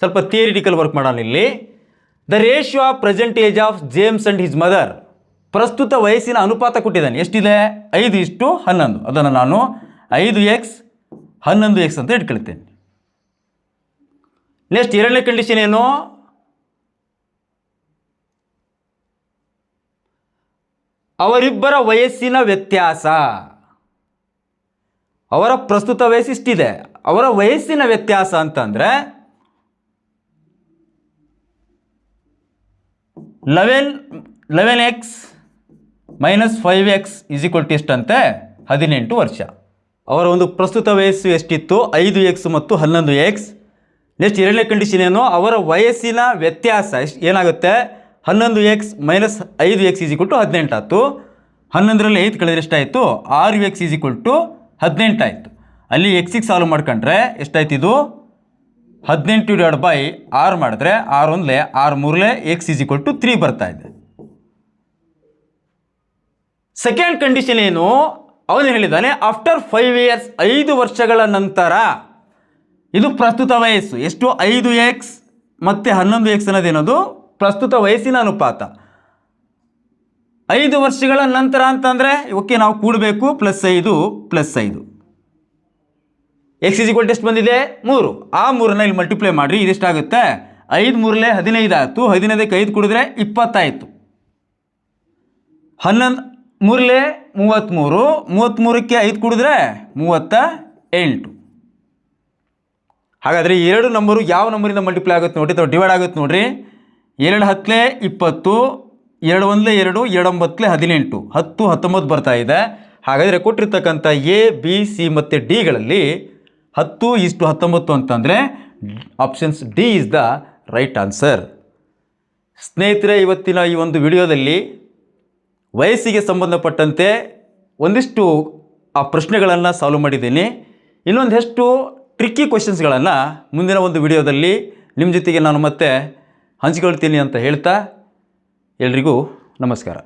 ಸ್ವಲ್ಪ ಥಿಯರಿಟಿಕಲ್ ವರ್ಕ್ ಮಾಡೋಣ ಇಲ್ಲಿ. The ratio of present age of James and his mother. ಪ್ರಸ್ತುತ ವಯಸ್ಸಿನ ಅನುಪಾತ ಕೊಟ್ಟಿದ್ದಾನೆ. ಎಷ್ಟಿದೆ? 5:11. ಅದನ್ನು ನಾನು 5x 11x ಅಂತ ಇಟ್ಕೊಳ್ತೇನೆ. ನೆಕ್ಸ್ಟ್ ಎರಡನೇ ಕಂಡೀಷನ್ ಏನು? ಅವರಿಬ್ಬರ ವಯಸ್ಸಿನ ವ್ಯತ್ಯಾಸ. ಅವರ ಪ್ರಸ್ತುತ ವಯಸ್ಸು ಇಷ್ಟಿದೆ, ಅವರ ವಯಸ್ಸಿನ ವ್ಯತ್ಯಾಸ ಅಂತಂದರೆ 11x - 5x = ಎಷ್ಟಂತೆ? 18 ವರ್ಷ. ಅವರ ಒಂದು ಪ್ರಸ್ತುತ ವಯಸ್ಸು ಎಷ್ಟಿತ್ತು? 5x ಮತ್ತು 11x. ನೆಕ್ಸ್ಟ್ ಎರಡನೇ ಕಂಡೀಷನ್ ಏನು? ಅವರ ವಯಸ್ಸಿನ ವ್ಯತ್ಯಾಸ ಏನಾಗುತ್ತೆ? 11x - 5x = 18 ಆಯಿತು. 11ರಲ್ಲಿ 5 ಕಳೆದ್ರೆ ಎಷ್ಟಾಯಿತು? 6x = 18 ಆಯಿತು. ಅಲ್ಲಿ ಎಕ್ಸಿಗೆ ಸಾಲ್ವ್ ಮಾಡ್ಕೊಂಡ್ರೆ ಎಷ್ಟಾಯ್ತು? ಇದು 18 / 6 ಮಾಡಿದ್ರೆ 6 1 6 3 x = 3 ಬರ್ತಾ ಇದೆ. ಸೆಕೆಂಡ್ ಕಂಡೀಷನ್ ಏನು? ಅವನು ಹೇಳಿದ್ದಾನೆ ಆಫ್ಟರ್ 5 ಇಯರ್ಸ್, 5 ವರ್ಷಗಳ ನಂತರ. ಇದು ಪ್ರಸ್ತುತ ವಯಸ್ಸು ಎಷ್ಟು? 5x ಮತ್ತು 11x ಅನ್ನೋದೇನದು? ಪ್ರಸ್ತುತ ವಯಸ್ಸಿನ ಅನುಪಾತ. 5 ವರ್ಷಗಳ ನಂತರ ಅಂತಂದರೆ ಓಕೆ, ನಾವು ಕೂಡಬೇಕು. +5 +5 x = ಎಷ್ಟು ಬಂದಿದೆ? 3. ಆ 3ನ್ನ ಇಲ್ಲಿ ಮಲ್ಟಿಪ್ಲೈ ಮಾಡಿರಿ. ಇದೆಷ್ಟಾಗುತ್ತೆ? 5 3 15 ಆಯಿತು. 15ಕ್ಕೆ 5 ಕೂಡಿದ್ರೆ 20 ಆಯಿತು. 11 3 33, 33ಕ್ಕೆ 5 ಕೂಡಿದ್ರೆ 38. ಹಾಗಾದರೆ ಈ ಎರಡು ನಂಬರು ಯಾವ ನಂಬರಿಂದ ಮಲ್ಟಿಪ್ಲೈ ಆಗುತ್ತೆ ನೋಡಿರಿ, ಅಥವಾ ಡಿವೈಡ್ ಆಗುತ್ತೆ ನೋಡಿರಿ. 2 10 20, 2 1 2, 2 9 18, 10 19 ಬರ್ತಾ ಇದೆ. ಹಾಗಾದರೆ ಕೊಟ್ಟಿರ್ತಕ್ಕಂಥ ಎ ಬಿ ಸಿ ಮತ್ತು ಡಿಗಳಲ್ಲಿ 10:19 ಅಂತಂದರೆ options D is the right answer. ಸ್ನೇಹಿತರೆ, ಇವತ್ತಿನ ಈ ಒಂದು ವಿಡಿಯೋದಲ್ಲಿ ವಯಸ್ಸಿಗೆ ಸಂಬಂಧಪಟ್ಟಂತೆ ಒಂದಿಷ್ಟು ಆ ಪ್ರಶ್ನೆಗಳನ್ನು ಸಾಲ್ವ್ ಮಾಡಿದ್ದೀನಿ. ಇನ್ನೊಂದಷ್ಟು ಟ್ರಿಕ್ಕಿ ಕ್ವೆಶನ್ಸ್ಗಳನ್ನು ಮುಂದಿನ ಒಂದು ವಿಡಿಯೋದಲ್ಲಿ ನಿಮ್ಮ ಜೊತೆಗೆ ನಾನು ಮತ್ತೆ ಹಂಚಿಕೊಳ್ತೀನಿ ಅಂತ ಹೇಳ್ತಾ ಎಲ್ರಿಗೂ ನಮಸ್ಕಾರ.